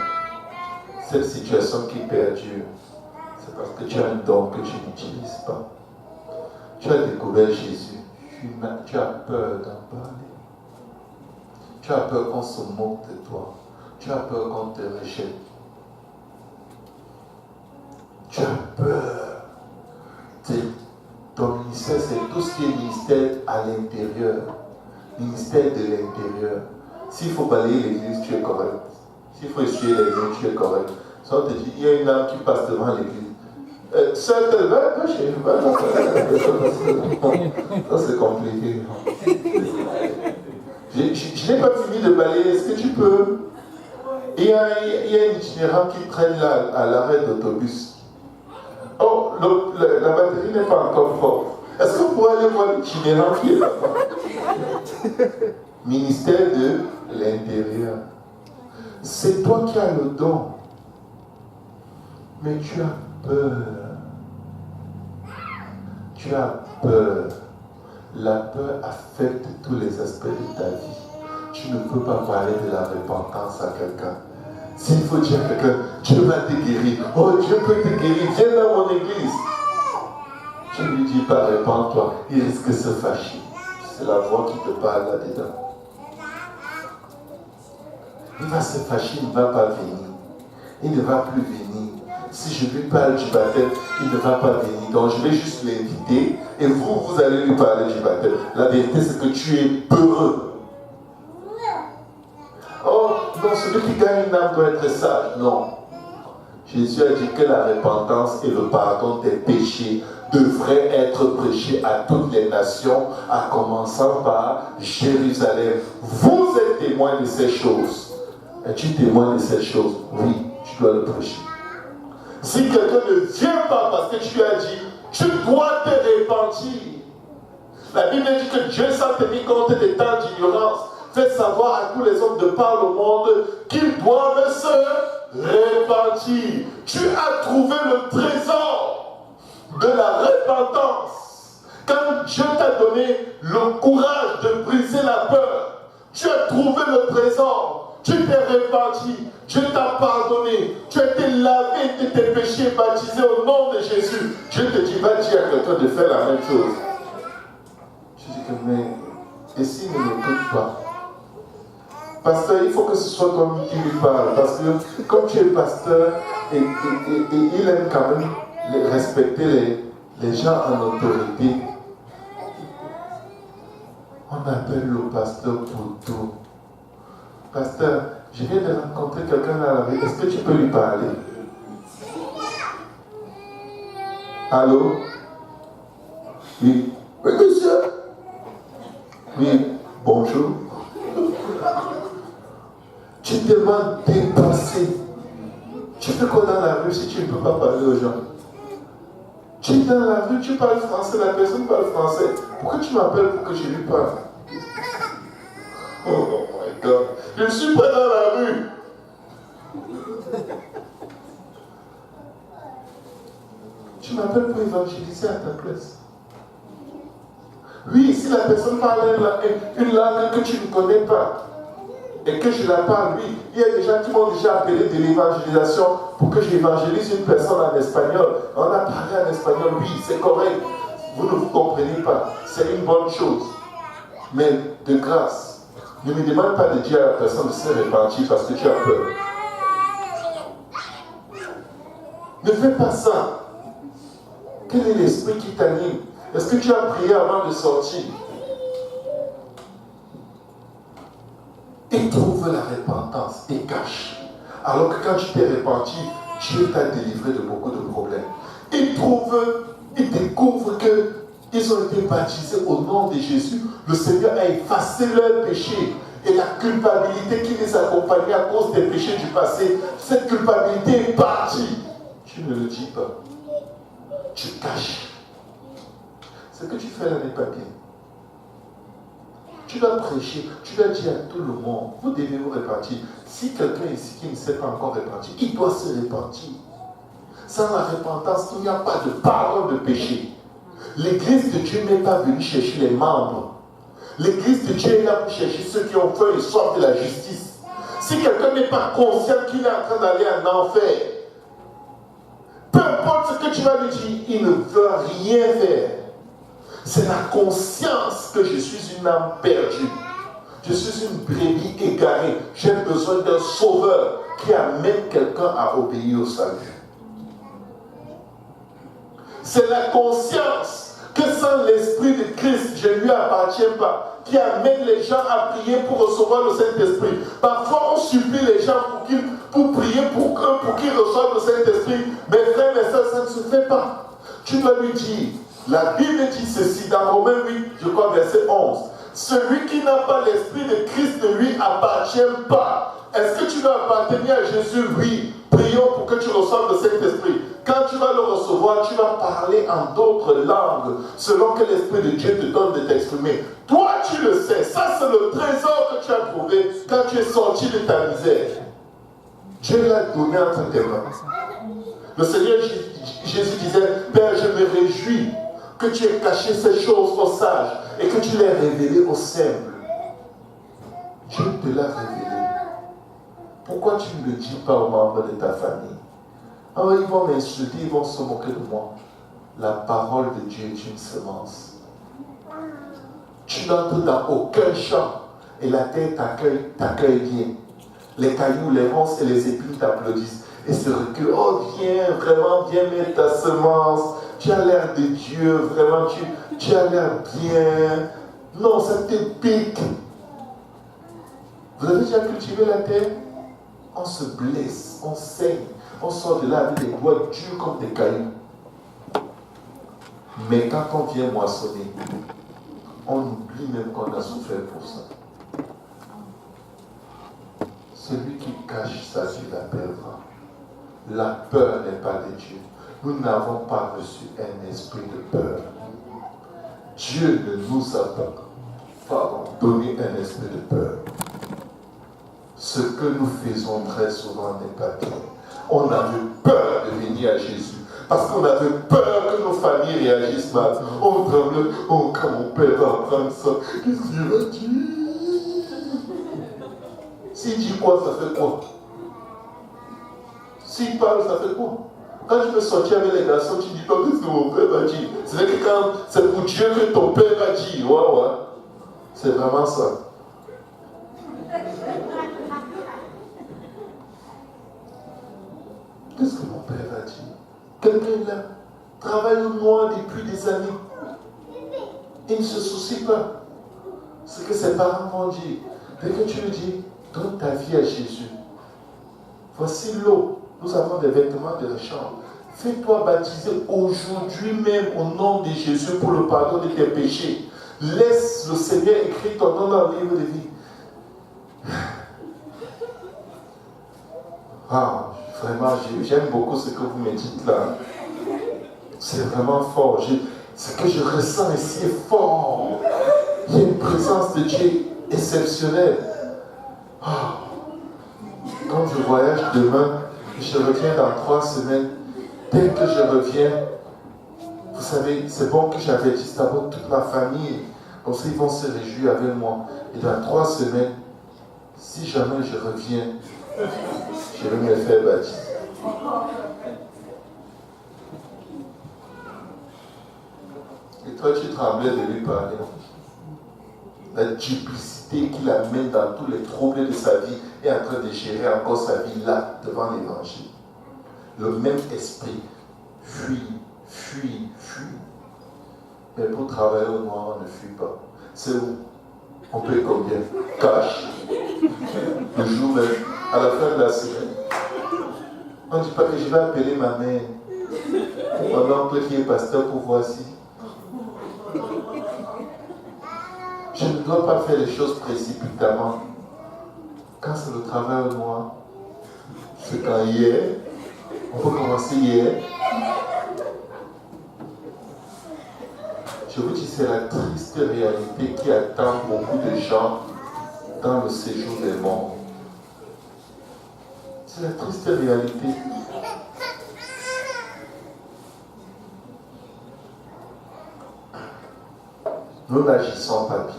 cette situation qui perdure, c'est parce que tu as un don que tu n'utilises pas. Tu as découvert Jésus, tu as peur d'en parler. Tu as peur qu'on se moque de toi. Tu as peur qu'on te rejette. Tu as peur. Ton ministère, c'est tout ce qui est ministère à l'intérieur. Ministère de l'intérieur. S'il faut balayer l'église, tu es correct. S'il faut essuyer les mains, tu es correct. Ça, on te dit, il y a une âme qui passe devant l'église. Ça, c'est compliqué. Je n'ai pas fini de balayer. Est-ce que tu peux? Il y a un itinérant qui traîne là à l'arrêt d'autobus. Oh, la batterie n'est pas encore forte. Est-ce que vous pouvez aller voir l'itinérant qui est là-bas? Ministère de l'Intérieur. C'est toi qui as le don. Mais tu as peur. Tu as peur. La peur affecte tous les aspects de ta vie. Tu ne peux pas parler de la repentance à quelqu'un. S'il faut dire à quelqu'un, Dieu va te guérir. Oh, Dieu peut te guérir. Viens dans mon église. Tu lui dis pas, répands-toi. Il risque de se fâcher. C'est la voix qui te parle là-dedans. Il va se fâcher, il ne va pas venir. il ne va plus venir. Si je lui parle du baptême, il ne va pas venir. Donc je vais juste l'inviter et vous allez lui parler du baptême. La vérité, c'est que tu es peureux. Oh, non, celui qui gagne une âme doit être sage. Non. Jésus a dit que la repentance et le pardon des péchés devraient être prêchés à toutes les nations, en commençant par Jérusalem. Vous êtes témoins de ces choses. Es-tu témoin de ces choses? Oui, tu dois le prêcher. Si quelqu'un ne vient pas parce que tu as dit, tu dois te repentir. La Bible dit que Dieu, sans tenir compte des temps d'ignorance, fait savoir à tous les hommes de par le monde qu'ils doivent se repentir. Tu as trouvé le trésor de la repentance. Quand Dieu t'a donné le courage de briser la peur, tu as trouvé le trésor. Tu t'es repenti, Dieu t'a pardonné, tu as été lavé de tes péchés, baptisé au nom de Jésus. Dieu te dit, va dire à quelqu'un de faire la même chose. Je dis que, mais, et s'il ne m'écoute pas? Pasteur, il faut que ce soit toi qui lui parle, parce que comme tu es pasteur, et il aime quand même respecter les gens en autorité, on appelle le pasteur pour tout. Pasteur, je viens de rencontrer quelqu'un dans la rue. Est-ce que tu peux lui parler? Allô? Oui. Oui, monsieur. Oui, bonjour. Tu te demandes dépasser. Tu fais quoi dans la rue si tu ne peux pas parler aux gens? Tu es dans la rue, tu parles français, la personne parle français. Pourquoi tu m'appelles pour que je lui parle? Oh my God. Je ne suis pas dans la rue. Tu m'appelles pour évangéliser à ta place. Oui, si la personne parle une langue que tu ne connais pas et que je la parle, oui, il y a des gens qui m'ont déjà appelé de l'évangélisation pour que j'évangélise une personne en espagnol. On a parlé en espagnol, oui, c'est correct. Vous ne vous comprenez pas. C'est une bonne chose. Mais de grâce, ne me demande pas de dire à la personne de se repentir parce que tu as peur. Ne fais pas ça. Quel est l'esprit qui t'anime? Est-ce que tu as prié avant de sortir? Et trouve la repentance et cache. Alors que quand tu t'es repenti, Dieu t'a délivré de beaucoup de problèmes. Et découvre qu'ils ont été baptisés au nom de Jésus. Le Seigneur a effacé leurs péchés. Et la culpabilité qui les accompagnait à cause des péchés du passé, cette culpabilité est partie. Tu ne le dis pas. Tu caches. Ce que tu fais là n'est pas bien. Tu dois prêcher, tu dois dire à tout le monde, vous devez vous repentir. Si quelqu'un ici qui ne s'est pas encore repenti, il doit se repentir. Sans la repentance, il n'y a pas de pardon de péché. L'église de Dieu n'est pas venue chercher les membres. L'église de Dieu est là pour chercher ceux qui ont faim et soif de la justice. Si quelqu'un n'est pas conscient qu'il est en train d'aller en enfer, peu importe ce que tu vas lui dire, il ne veut rien faire. C'est la conscience que je suis une âme perdue. Je suis une brebis égarée. J'ai besoin d'un sauveur qui amène quelqu'un à obéir au salut. C'est la conscience que sans l'Esprit de Christ, je ne lui appartiens pas, qui amène les gens à prier pour recevoir le Saint-Esprit. Parfois, on supplie les gens pour prier pour qu'ils reçoivent le Saint-Esprit. Mais frères et sœurs, ça ne se fait pas. Tu dois lui dire, la Bible dit ceci dans Romains 8, je crois, verset 11. Celui qui n'a pas l'Esprit de Christ ne lui appartient pas. Est-ce que tu dois appartenir à Jésus? Oui. Prions pour que tu reçoives le Saint-Esprit. Quand tu vas le recevoir, tu vas parler en d'autres langues, selon que l'Esprit de Dieu te donne de t'exprimer. Toi, tu le sais. Ça, c'est le trésor que tu as trouvé quand tu es sorti de ta misère. Dieu l'a donné entre tes mains. Le Seigneur Jésus disait, Père, je me réjouis que tu aies caché ces choses aux sages et que tu les aies révélées aux simples. Dieu te l'a révélé. Pourquoi tu ne le dis pas aux membres de ta famille? Ah oui, ils vont m'insulter, ils vont se moquer de moi. La parole de Dieu est une semence. Tu n'entres dans aucun champ et la terre t'accueille bien. Les cailloux, les ronces et les épines t'applaudissent. et se recule. Oh, viens, vraiment, viens mettre ta semence. Tu as l'air de Dieu, vraiment, tu as l'air bien. Non, ça te pique. Vous avez déjà cultivé la terre? On se blesse, on saigne, on sort de là avec des doigts durs comme des cailloux. Mais quand on vient moissonner, on oublie même qu'on a souffert pour ça. Celui qui cache sa vie la perdra. La peur n'est pas de Dieu. Nous n'avons pas reçu un esprit de peur. Dieu ne nous a pas donné un esprit de peur. Ce que nous faisons très souvent n'est pas bien. On avait peur de venir à Jésus. Parce qu'on avait peur que nos familles réagissent mal. On tremble. Oh, quand mon père va apprendre ça, qu'est-ce qu'il va dire? S'il dit quoi, ça fait quoi? S'il parle, ça fait quoi? Quand je peux sortir avec les garçons, tu ne dis pas qu'est-ce que mon père va dire. C'est vrai que quand c'est pour Dieu que ton père va dire. Ouais. C'est vraiment ça. Qu'est-ce que mon père va dire? Quelqu'un là travaille au noir depuis des années. Il ne se soucie pas. Ce que ses parents vont dire. Dès que tu lui dis, donne ta vie à Jésus. Voici l'eau. Nous avons des vêtements de rechange. Fais-toi baptiser aujourd'hui même au nom de Jésus pour le pardon de tes péchés. Laisse le Seigneur écrire ton nom dans le livre de vie. Ah, vraiment, j'aime beaucoup ce que vous me dites là. C'est vraiment fort. Ce que je ressens ici est fort. Il y a une présence de Dieu exceptionnelle. Ah. Quand je voyage demain, je reviens dans 3 semaines. Dès que je reviens, vous savez, c'est bon que j'avertisse d'abord toute ma famille. Comme ça, ils vont se réjouir avec moi. Et dans 3 semaines, si jamais je reviens, je vais me faire baptiser. Et toi, tu tremblais de lui parler. La duplicité qu'il amène dans tous les troubles de sa vie est en train de gérer encore sa vie là, devant l'évangile. Le même esprit fuit. Mais pour travailler au noir, on ne fuit pas. C'est où? On paye combien? Cash. Le jour même, à la fin de la semaine. On ne dit pas que je vais appeler ma mère, mon oncle qui est pasteur pour voir si. Je ne dois pas faire les choses précipitamment. Quand c'est le travail au noir, c'est quand hier, on peut commencer hier. Je vous dis, c'est la triste réalité qui attend beaucoup de gens dans le séjour des morts. C'est la triste réalité. Nous n'agissons pas bien.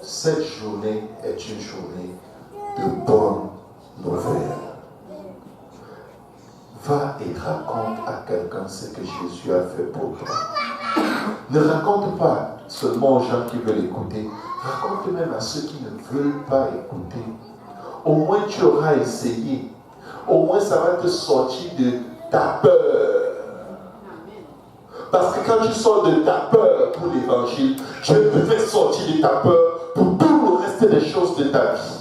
Cette journée est une journée de bonnes nouvelles. Va et raconte à quelqu'un ce que Jésus a fait pour toi. Ne raconte pas seulement aux gens qui veulent écouter. Raconte même à ceux qui ne veulent pas écouter. Au moins tu auras essayé. Au moins ça va te sortir de ta peur. Parce que quand tu sors de ta peur pour l'évangile, Dieu te fait sortir de ta peur pour tout le reste des choses de ta vie.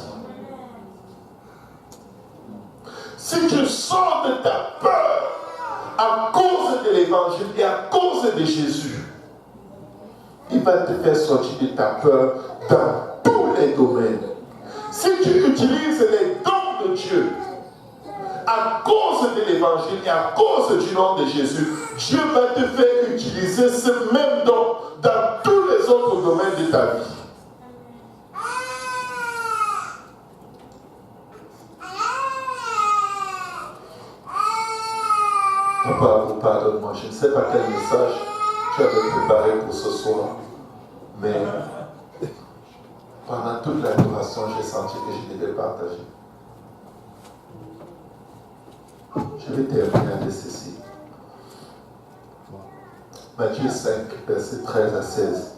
Si tu sors de ta peur à cause de l'évangile et à cause de Jésus, il va te faire sortir de ta peur dans tous les domaines. Si tu utilises les dons de Dieu à cause de l'évangile et à cause du nom de Jésus, Dieu va te faire utiliser ce même don dans tous les autres domaines de ta vie. Papa, pardonne-moi, je ne sais pas quel message tu avais préparé pour ce soir, mais pendant toute l'adoration, j'ai senti que je devais partager. Je vais terminer avec ceci. Matthieu 5, versets 13 à 16.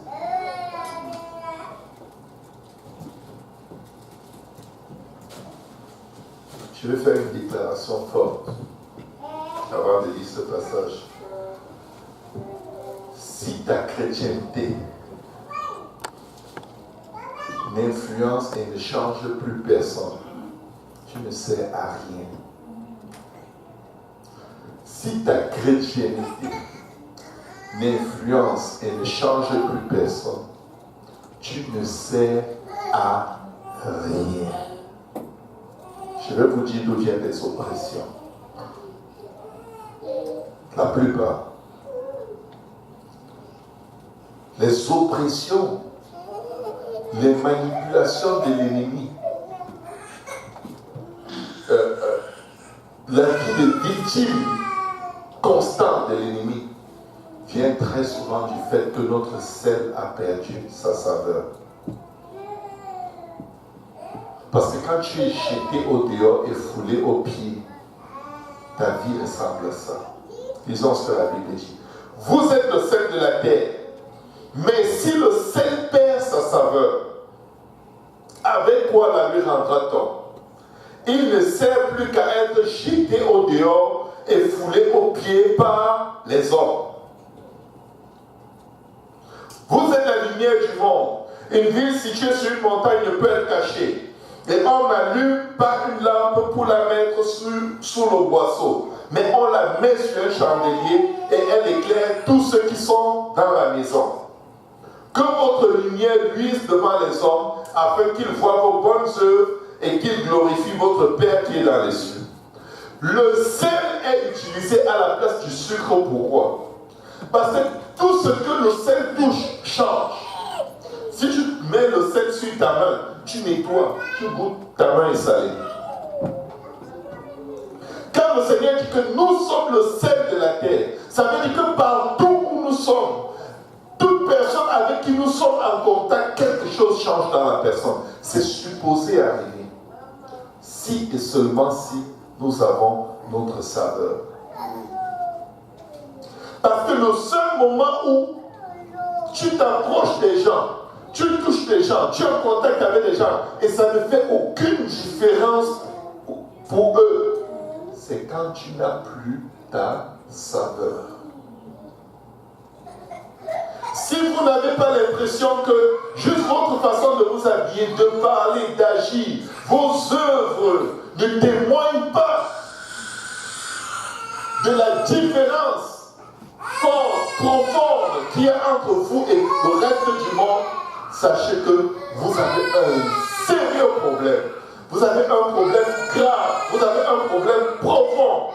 Je vais faire une déclaration forte avant de lire ce passage. Si ta chrétienté n'influence et ne change plus personne, tu ne sers à rien. Si ta chrétienté n'influence et ne change plus personne, tu ne sers à rien. Je vais vous dire d'où viennent les oppressions. La plupart. Les oppressions, les manipulations de l'ennemi, la vie de victime constante de l'ennemi vient très souvent du fait que notre sel a perdu sa saveur. Parce que quand tu es jeté au dehors et foulé aux pieds, ta vie ressemble à ça. Lisons ce que la Bible dit. Vous êtes le sel de la terre, mais si le sel perd sa saveur, avec quoi la lui rendra-t-on? Il ne sert plus qu'à être jeté au dehors et foulé aux pieds par les hommes. Vous êtes la lumière du monde. Une ville située sur une montagne ne peut être cachée. Et on n'allume pas une lampe pour la mettre sous le boisseau, mais on la met sur un chandelier et elle éclaire tous ceux qui sont dans la maison. Que votre lumière luise devant les hommes, afin qu'ils voient vos bonnes œuvres et qu'ils glorifient votre Père qui est dans les cieux. Le sel est utilisé à la place du sucre. Pourquoi? Parce que tout ce que le sel touche change. Si tu mets le sel sur ta main, tu nettoies, tu goûtes, ta main est salée. Quand le Seigneur dit que nous sommes le sel de la terre, ça veut dire que partout où nous sommes, toute personne avec qui nous sommes en contact, quelque chose change dans la personne. C'est supposé arriver. Si et seulement si nous avons notre saveur. Parce que le seul moment où tu t'approches des gens, tu touches des gens, tu es en contact avec des gens, et ça ne fait aucune différence pour eux, c'est quand tu n'as plus ta saveur. Si vous n'avez pas l'impression que juste votre façon de vous habiller, de parler, d'agir, vos œuvres ne témoignent pas de la différence forte, profonde qu'il y a entre vous et le reste du monde, sachez que vous avez un sérieux problème. Vous avez un problème grave. Vous avez un problème profond.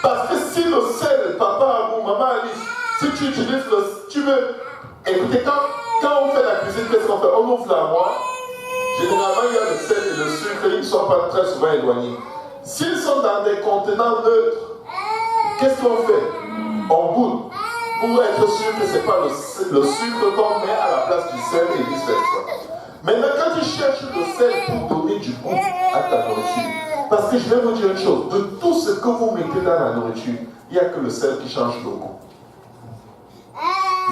Parce que si le sel, papa, ou maman Alice, si tu utilises tu veux, écoutez, quand on fait la cuisine, qu'est-ce qu'on fait? On ouvre l'armoire. Généralement, il y a le sel et le sucre, ils ne sont pas très souvent éloignés. S'ils sont dans des contenants neutres, qu'est-ce qu'on fait? On goûte pour être sûr que ce n'est pas le sucre qu'on met à la place du sel et vice-versa. Maintenant, quand tu cherches le sel pour donner du goût à ta nourriture, parce que je vais vous dire une chose, de tout ce que vous mettez dans la nourriture, il n'y a que le sel qui change le goût.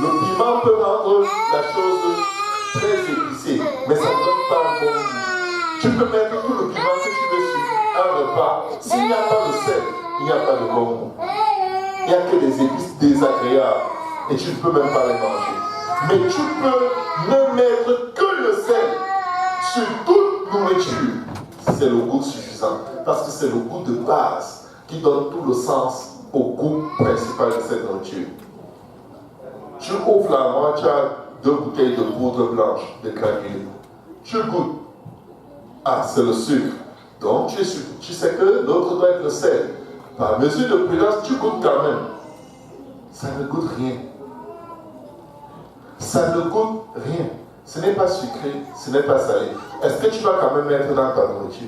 Le piment peut rendre la chose très épicée, mais ça ne donne pas un bon goût. Tu peux mettre tout le piment que tu veux sur un repas, s'il n'y a pas de sel, il n'y a pas de bon goût. Il n'y a que des épices désagréables et tu ne peux même pas les manger. Mais tu peux ne mettre que le sel sur toute nourriture. C'est le goût suffisant. Parce que c'est le goût de base qui donne tout le sens au goût principal de cette nourriture. Tu ouvres l'armoire, tu as 2 bouteilles de poudre blanche, de granulés. Tu goûtes. Ah, c'est le sucre. Donc tu sais que l'autre doit être le sel. Par mesure de prudence, tu goûtes quand même. Ça ne goûte rien. Ça ne goûte rien. Ce n'est pas sucré, ce n'est pas salé. Est-ce que tu vas quand même mettre dans ta nourriture?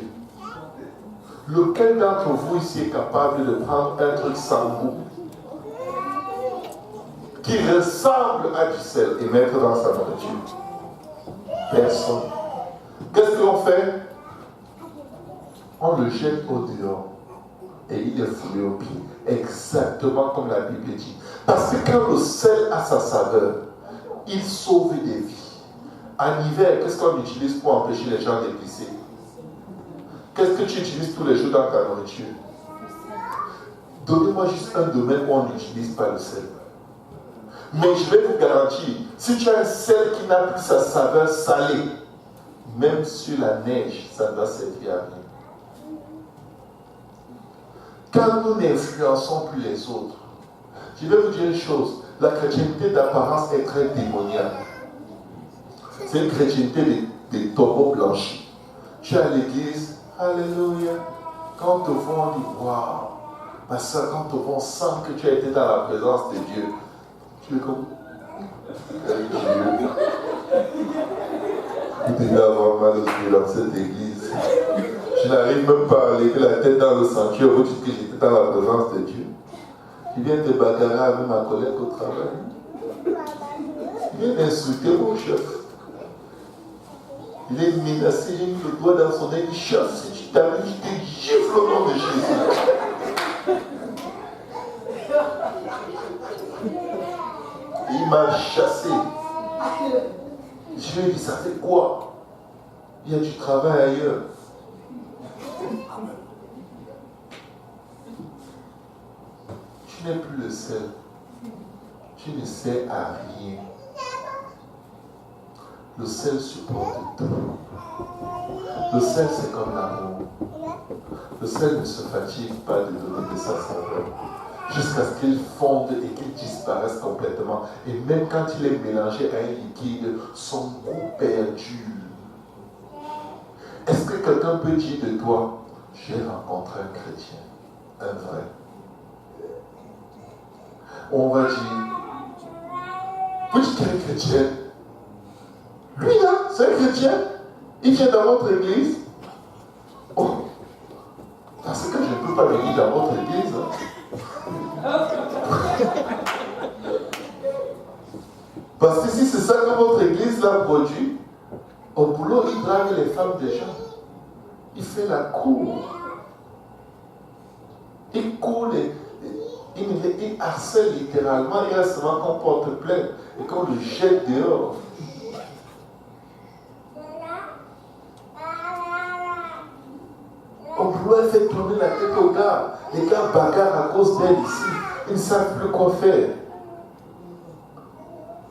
Lequel d'entre vous ici est capable de prendre un truc sans goût, qui ressemble à du sel, et mettre dans sa nourriture? Personne. Qu'est-ce qu'on fait? On le jette au dehors. Et il est foulé au pied. Exactement comme la Bible dit. Parce que quand le sel a sa saveur, il sauve des vies. En hiver, qu'est-ce qu'on utilise pour empêcher les gens de glisser? Qu'est-ce que tu utilises tous les jours dans ta nourriture? Donnez-moi juste un domaine où on n'utilise pas le sel. Mais je vais vous garantir, si tu as un sel qui n'a plus sa saveur salée, même sur la neige, ça ne va servir à rien. Quand nous n'influençons plus les autres, je vais vous dire une chose, la chrétienté d'apparence est très démoniaque. C'est une chrétienté des taureaux blanchis. Tu es à l'église, alléluia. Quand on te voit, on dit, waouh. Ma soeur, quand on te voit, on sent que tu as été dans la présence de Dieu. Tu es comme, quel Dieu. Tu devais avoir mal au pied dans cette église. Je n'arrive même pas à lever la tête dans le sanctuaire où tu dis que j'étais dans la présence de Dieu. Il vient te bagarrer avec ma collègue au travail. Il vient insulter mon chef. Il est menacé, il a mis le doigt dans son nez, il dit, chef, si tu t'arrives, je te gifle au nom de Jésus. Il m'a chassé. Je lui ai dit, ça fait quoi? Il y a du travail ailleurs. Tu n'es plus le seul. Tu ne sers à rien. Le sel supporte tout. Le sel, c'est comme l'amour. Le sel ne se fatigue pas de donner de sa saveur jusqu'à ce qu'il fonde et qu'il disparaisse complètement. Et même quand il est mélangé à un liquide, son goût perdure. Est-ce que quelqu'un peut dire de toi, j'ai rencontré un chrétien, un vrai? On va dire, vous dites qu'il est chrétien. Lui là, c'est un chrétien. Il vient dans votre église. Oh, parce que je ne peux pas venir dans votre église. Parce que si c'est ça que votre église l'a produit, au boulot, il drague les femmes des gens. Il fait la cour. Il court, il harcèle littéralement, il reste seulement qu'on porte plainte et qu'on le jette dehors. Au boulot, elle fait tourner la tête aux gars. Les gars bagarrent à cause d'elle ici. Ils ne savent plus quoi faire.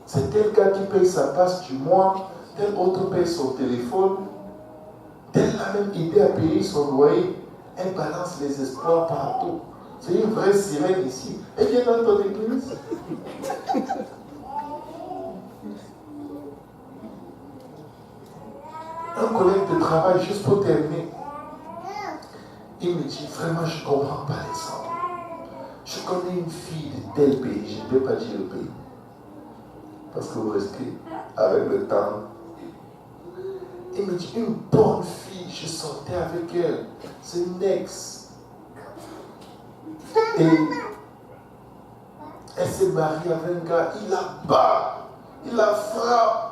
C'est tel gars qui paye sa passe du mois, tel autre paye son téléphone, tel a même aidé à payer son loyer. Elle balance les espoirs partout. C'est une vraie sirène ici. Elle vient dans ton église. Un collègue de travail, juste pour terminer, il me dit, vraiment, je ne comprends pas l'exemple. Je connais une fille de tel pays, je ne vais pas dire le pays. Parce que vous restez avec le temps. Il me dit, une bonne fille, je sortais avec elle. C'est une ex. Et elle s'est mariée avec un gars, il la bat, il la frappe.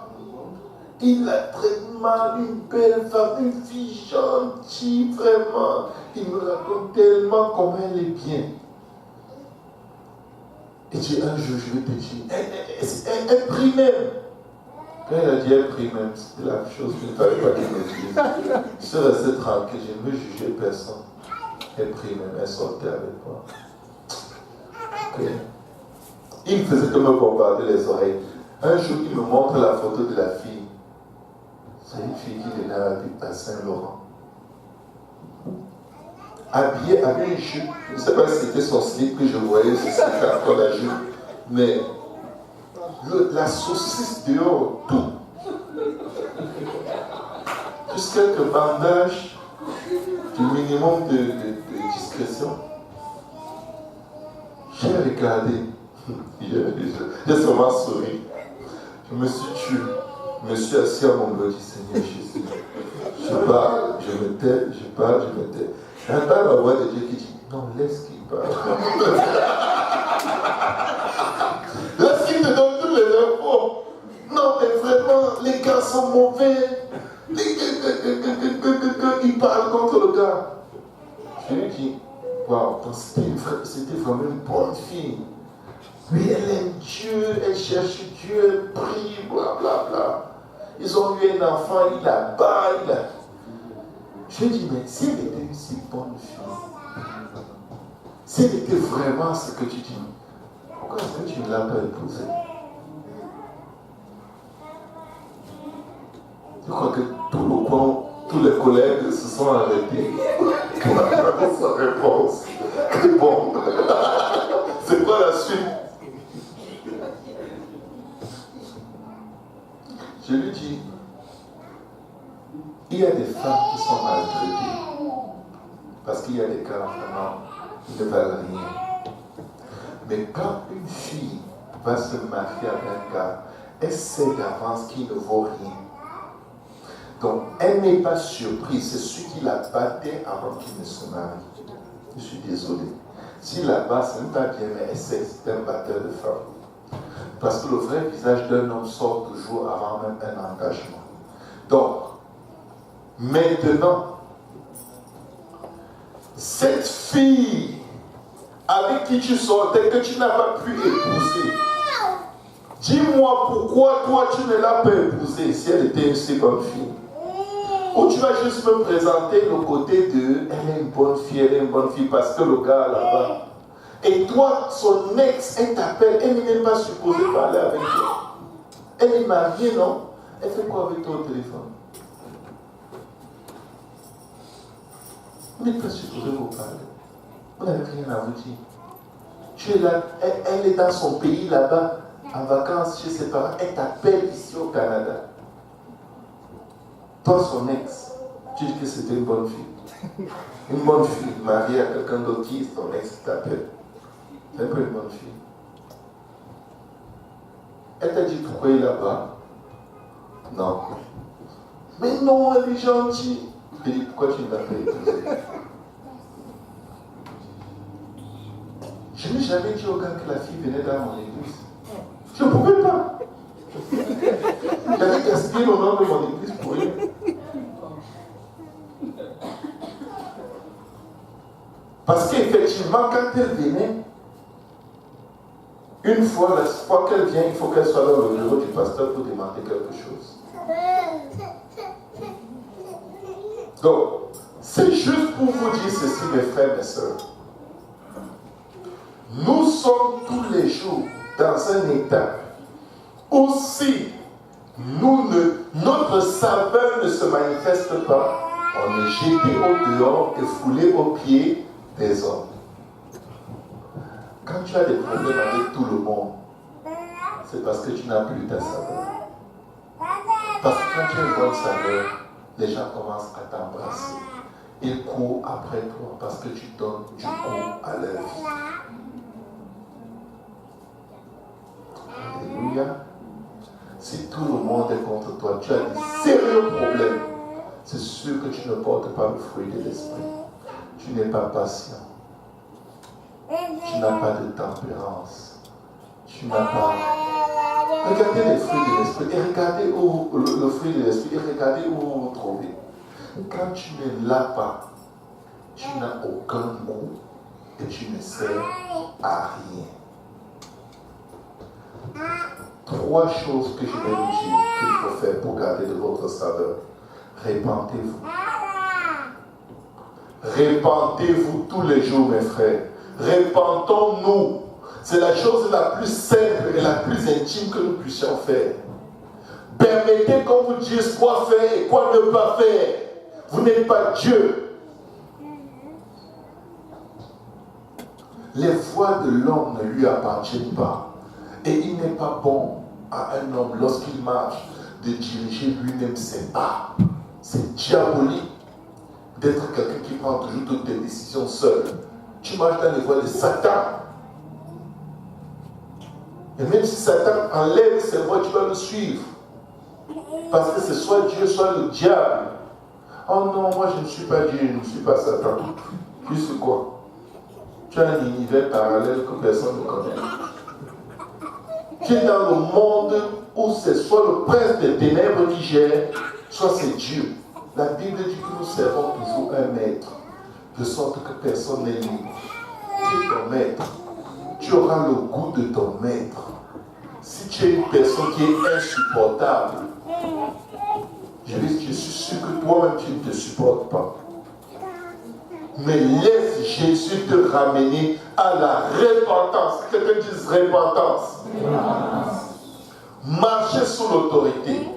Il la traite mal, une belle femme, une fille gentille, vraiment. Il me raconte tellement comment elle est bien. Et tu un jour, je vais te dire, elle prie même. Quand elle a dit elle prie même, c'était la chose qu'il ne fallait pas qu'il me dise. Je suis resté tranquille, je ne veux juger personne. Elle prie même, elle sortait avec moi. Okay. Il ne faisait que me bombarder les oreilles. Un jour, il me montre la photo de la fille. C'est une fille qui est là à Saint-Laurent. Habillée avec une jupe. Je ne sais pas si c'était son slip que je voyais, si c'était encore la jupe. Mais la saucisse dehors, tout. Juste quelques bandages, du minimum de discrétion. J'ai regardé. J'ai seulement souri. Je me suis tué. Je me suis assis à mon bureau, dit Seigneur Jésus. Je parle, je me tais, je parle, je me tais. J'entends la voix de Dieu qui dit, non, laisse qu'il parle. Laisse qu'il te donne toutes les infos. Non, mais vraiment, les gars sont mauvais. Ils parlent contre le gars. Je lui dis, waouh, c'était vraiment une bonne fille. Oui, elle aime Dieu, elle cherche Dieu, elle prie, blablabla. Ils ont eu un enfant, il a bat, Je lui ai dit, mais si elle était une si bonne fille, si elle était vraiment ce que tu dis, pourquoi est-ce que tu ne l'as pas épousée? Je crois que tout le coin, tous les collègues se sont arrêtés pour attendre sa réponse. C'est bon. C'est quoi la suite? Je lui dis, il y a des femmes qui sont maltraitées parce qu'il y a des cas vraiment qui ne valent rien. Mais quand une fille va se marier avec un gars, elle sait d'avance qu'il ne vaut rien. Donc, elle n'est pas surprise. C'est celui qui la battait avant qu'il ne se marie. Je suis désolé. S'il la bat, ce n'est pas bien, mais elle sait, c'est un batteur de femmes. Parce que le vrai visage d'un homme sort toujours avant même un engagement. Donc, maintenant, cette fille avec qui tu sortais, que tu n'as pas pu épouser, dis-moi pourquoi toi tu ne l'as pas épousée si elle était une si bonne fille. Ou tu vas juste me présenter le côté de elle est une bonne fille, elle est une bonne fille parce que le gars là-bas. Et toi, son ex, elle t'appelle, elle n'est pas supposée parler avec toi. Elle est mariée, non? Elle fait quoi avec toi au téléphone? Vous n'êtes pas supposé vous parler. Vous n'avez rien à vous dire. Tu es là, elle est dans son pays là-bas, en vacances chez ses parents. Elle t'appelle ici au Canada. Toi, son ex, tu dis que c'était une bonne fille. Une bonne fille mariée à quelqu'un d'autre qui est ton ex qui t'appelle. C'est pas une bonne fille. Elle t'a dit pourquoi il est là-bas? Non. Mais non, elle est gentille. Je lui ai dit pourquoi tu ne l'as pas épousée? Je n'ai jamais dit au gars que la fille venait dans mon église. Je ne pouvais pas. J'avais gaspillé le nom de mon église pour rien. Parce qu'effectivement, quand elle venait, une fois, la fois qu'elle vient, il faut qu'elle soit dans le bureau du pasteur pour demander quelque chose. Donc, c'est juste pour vous dire ceci, mes frères et mes sœurs. Nous sommes tous les jours dans un état où si notre saveur ne se manifeste pas, on est jeté au dehors et foulé aux pieds des hommes. Quand tu as des problèmes avec tout le monde, c'est parce que tu n'as plus ta saveur. Parce que quand tu as une bonne saveur, les gens commencent à t'embrasser. Ils courent après toi parce que tu donnes du coup à leur vie. Alléluia. Si tout le monde est contre toi, tu as des sérieux problèmes. C'est sûr que tu ne portes pas le fruit de l'esprit. Tu n'es pas patient. Tu n'as pas de tempérance. Tu n'as pas... Regardez les fruits de l'esprit et regardez où le fruit de l'esprit et regardez où vous vous trouvez. Quand tu ne l'as pas, tu n'as aucun goût et tu ne sers à rien. 3 choses que je vais vous dire qu'il faut faire pour garder de votre saveur. Répentez-vous. Répentez-vous tous les jours, mes frères. Répentons-nous. C'est la chose la plus simple et la plus intime que nous puissions faire. Permettez qu'on vous dise quoi faire et quoi ne pas faire. Vous n'êtes pas Dieu. Les voies de l'homme ne lui appartiennent pas. Et il n'est pas bon à un homme, lorsqu'il marche, de diriger lui-même ses pas. C'est diabolique d'être quelqu'un qui prend toujours toutes tes décisions seul. Tu marches dans les voies de Satan. Et même si Satan enlève ses voies, tu vas le suivre. Parce que c'est soit Dieu, soit le diable. Oh non, moi je ne suis pas Dieu, je ne suis pas Satan. Tu sais quoi? Tu as un univers parallèle que personne ne connaît. Tu es dans le monde où c'est soit le prince des ténèbres qui gère, soit c'est Dieu. La Bible dit que nous servons toujours un maître, de sorte que personne n'est libre. Tu es ton maître. Tu auras le goût de ton maître. Si tu es une personne qui est insupportable, je suis sûr que toi-même tu ne te supportes pas. Mais laisse Jésus te ramener à la repentance. Quelqu'un dise repentance. Marcher sous l'autorité.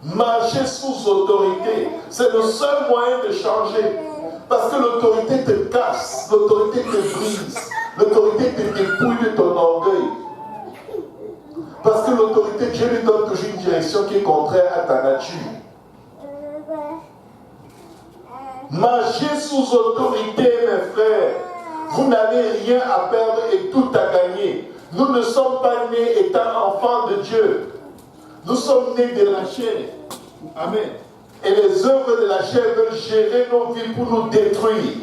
Marcher sous autorité. C'est le seul moyen de changer. Parce que l'autorité te casse, l'autorité te brise, l'autorité te dépouille de ton orgueil. Parce que l'autorité, Dieu lui donne toujours une direction qui est contraire à ta nature. Marchez sous autorité, mes frères. Vous n'avez rien à perdre et tout à gagner. Nous ne sommes pas nés étant enfants de Dieu. Nous sommes nés de la chair. Amen. Et les œuvres de la chair veulent gérer nos vies pour nous détruire.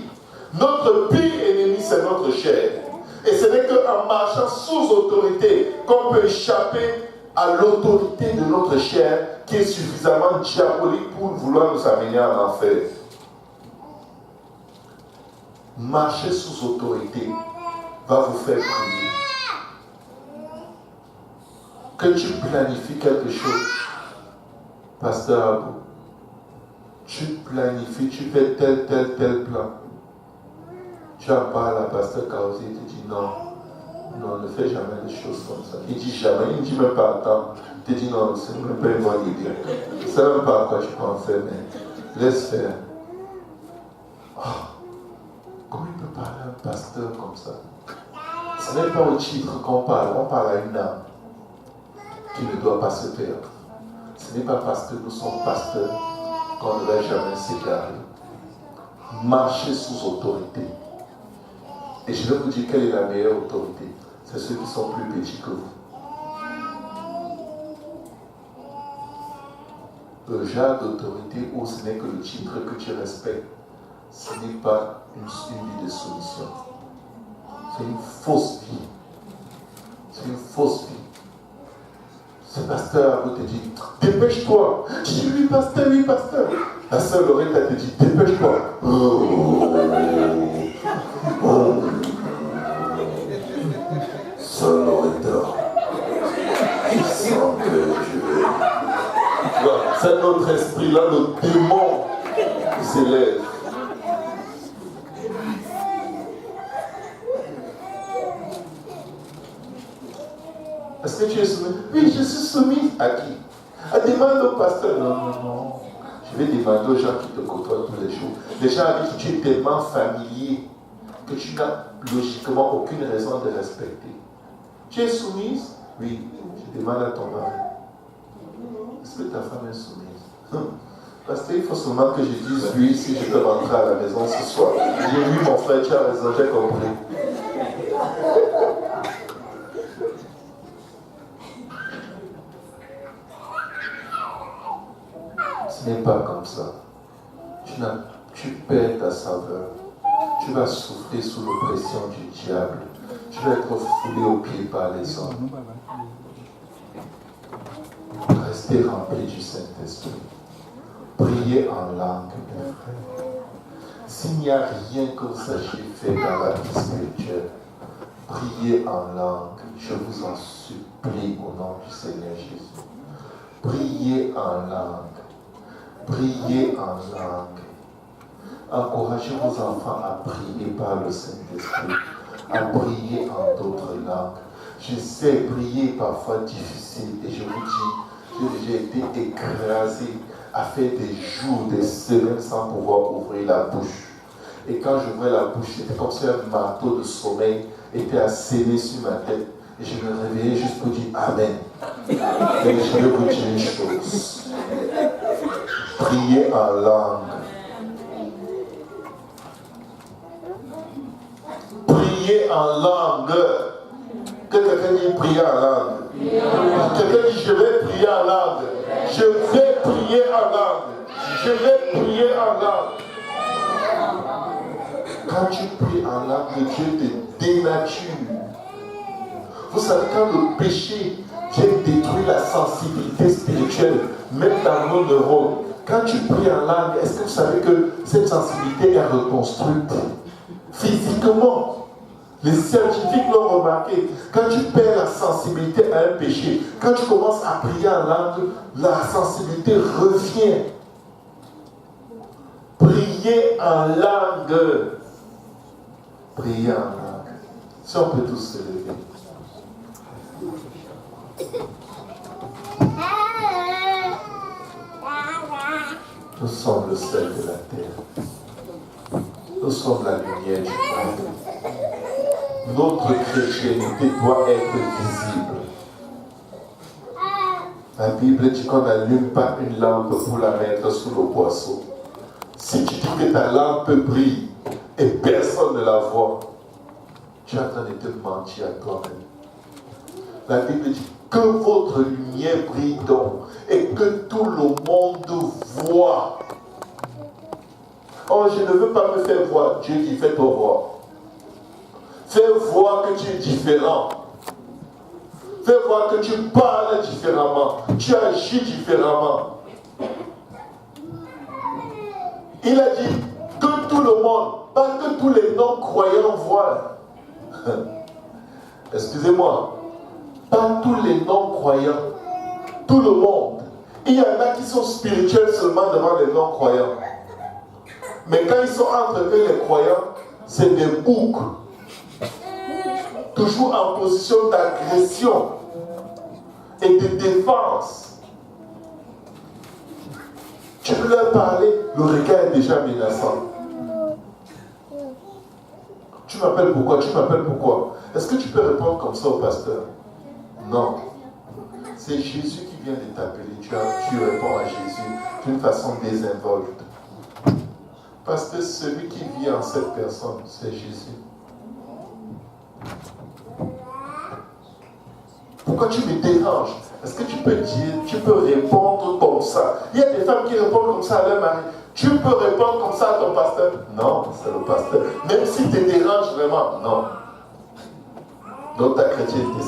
Notre pire ennemi, c'est notre chair. Et ce n'est qu'en marchant sous autorité qu'on peut échapper à l'autorité de notre chair qui est suffisamment diabolique pour vouloir nous amener en enfer. Marcher sous autorité va vous faire prier. Que tu planifies quelque chose, Pasteur Abou, tu planifies, tu fais tel plan. Tu en parles à Pasteur Kaosi, il te dit non, ne fais jamais des choses comme ça. Il dit jamais, il ne dit même pas attends. Il te dit non, c'est même pas moi l'idée. Je ne sais même pas à quoi tu pensais, mais laisse faire. Oh, comment il peut parler à un pasteur comme ça? Ce n'est pas au titre qu'on parle, on parle à une âme qui ne doit pas se perdre. Ce n'est pas parce que nous sommes pasteurs qu'on ne va jamais s'égarer. Marchez sous autorité. Et je vais vous dire quelle est la meilleure autorité. C'est ceux qui sont plus petits que vous. Le genre d'autorité où ce n'est que le titre que tu respectes, ce n'est pas une vie de soumission. C'est une fausse vie. C'est une fausse vie. Ce pasteur vous te dit, dépêche-toi. Je dis, oui, pasteur, oui, pasteur. La sœur Loretta te dit, dépêche-toi. Sœur Loretta, je sens que je vais. C'est notre esprit-là, notre démon qui s'élève. Est-ce que tu es soumis? Oui, je suis soumis. À qui? Demande au pasteur. Non. Je vais demander aux gens qui te côtoient tous les jours. Les gens avec qui tu es tellement familier que tu n'as logiquement aucune raison de respecter. Tu es soumise? Oui. Je demande à ton mari. Est-ce que ta femme est soumise? Parce qu'il faut seulement que je dise oui si je peux rentrer à la maison ce soir. J'ai vu mon frère, tu as raison, j'ai compris. Ce n'est pas comme ça. Tu perds ta saveur. Tu vas souffrir sous l'oppression du diable. Tu vas être foulé aux pieds par les hommes. Restez remplis du Saint-Esprit. Priez en langue, mes frères. S'il n'y a rien que vous sachiez faire dans la vie spirituelle, priez en langue. Je vous en supplie au nom du Seigneur Jésus. Priez en langue. Priez en langue. Encouragez vos enfants à prier par le Saint-Esprit, à prier en d'autres langues. Je sais, prier est parfois difficile et je vous dis, j'ai déjà été écrasé à faire des jours, des semaines sans pouvoir ouvrir la bouche. Et quand j'ouvrais la bouche, c'était comme si un marteau de sommeil était asséné sur ma tête. Et je me réveillais juste pour dire Amen. Et je vais vous dire une chose. Priez en langue. Priez en langue. Que quelqu'un dit prier en langue. Quelqu'un dit je vais prier en langue. Je vais prier en langue. Je vais prier en langue. Quand tu pries en langue, Dieu te dénature. Vous savez, quand le péché vient détruire la sensibilité spirituelle, même dans nos neurones, quand tu pries en langue, est-ce que vous savez que cette sensibilité est reconstruite physiquement? Les scientifiques l'ont remarqué. Quand tu perds la sensibilité à un péché, quand tu commences à prier en langue, la sensibilité revient. Priez en langue. Priez en langue. Si on peut tous se lever. Nous sommes le sel de la terre. Nous sommes la lumière du monde. Notre chrétienté doit être visible. La Bible dit qu'on n'allume pas une lampe pour la mettre sous le boisseau. Si tu dis que ta lampe brille et personne ne la voit, tu es en train de te mentir à toi-même. La Bible dit que votre lumière brille donc et que tout le monde voit. Oh, je ne veux pas me faire voir. Dieu qui fait te voir. Fais voir que tu es différent. Fais voir que tu parles différemment. Tu agis différemment. Il a dit que tout le monde, pas que tous les non-croyants voient. Excusez-moi. Pas tous les non-croyants. Tout le monde. Il y en a qui sont spirituels seulement devant les non-croyants. Mais quand ils sont entre eux, les croyants, c'est des boucs. Toujours en position d'agression et de défense. Tu peux leur parler, le regard est déjà menaçant. Tu m'appelles pourquoi? Tu m'appelles pourquoi? Est-ce que tu peux répondre comme ça au pasteur? Non. C'est Jésus qui vient de t'appeler. Tu réponds à Jésus d'une façon désinvolte. Parce que celui qui vit en cette personne, c'est Jésus. Pourquoi tu me déranges? Est-ce que tu peux dire, tu peux répondre comme ça? Il y a des femmes qui répondent comme ça à leur mari. Tu peux répondre comme ça à ton pasteur? Non, c'est le pasteur. Même si tu te déranges vraiment, non. Donc ta chrétienté,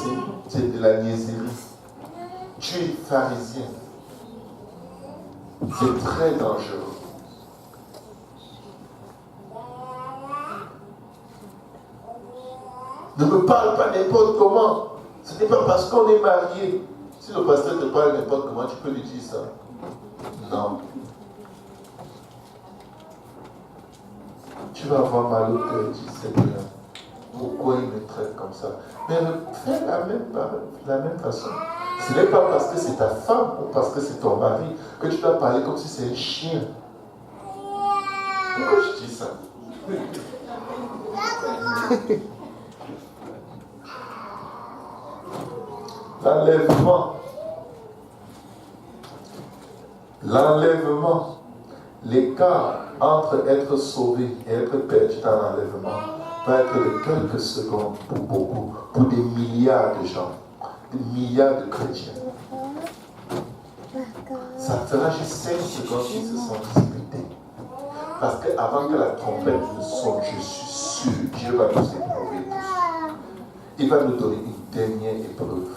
c'est de la niaiserie. Tu es pharisien. C'est très dangereux. Ne me parle pas n'importe comment. Ce n'est pas parce qu'on est marié. Si le pasteur te parle n'importe comment, tu peux lui dire ça. Non. Tu vas avoir mal au cœur, tu sais bien. Pourquoi il me traite comme ça? Mais fais la même façon. Ce n'est pas parce que c'est ta femme ou parce que c'est ton mari que tu dois parler comme si c'est un chien. Pourquoi je dis ça? L'enlèvement, l'écart entre être sauvé et être perdu dans l'enlèvement va être de quelques secondes pour beaucoup, pour des milliards de gens, des milliards de chrétiens. Ça fera juste 5 secondes qu'ils se sont disputés. Parce qu'avant que la trompette ne sonne, je suis sûr, Dieu va nous éprouver tous. Il va nous donner une dernière épreuve.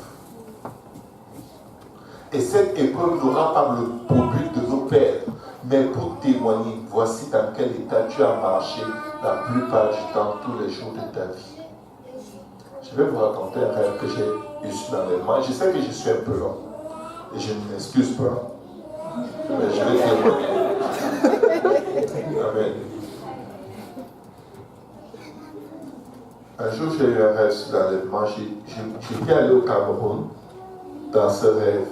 Et cette épreuve n'aura pas le public de nos pères, mais pour témoigner, voici dans quel état tu as marché la plupart du temps, tous les jours de ta vie. Je vais vous raconter un rêve que j'ai eu dans. Je sais que je suis un peu long, et je ne m'excuse pas, mais je vais témoigner. Amen. Un jour, j'ai eu un rêve sur l'enlèvement. J'étais allé au Cameroun dans ce rêve.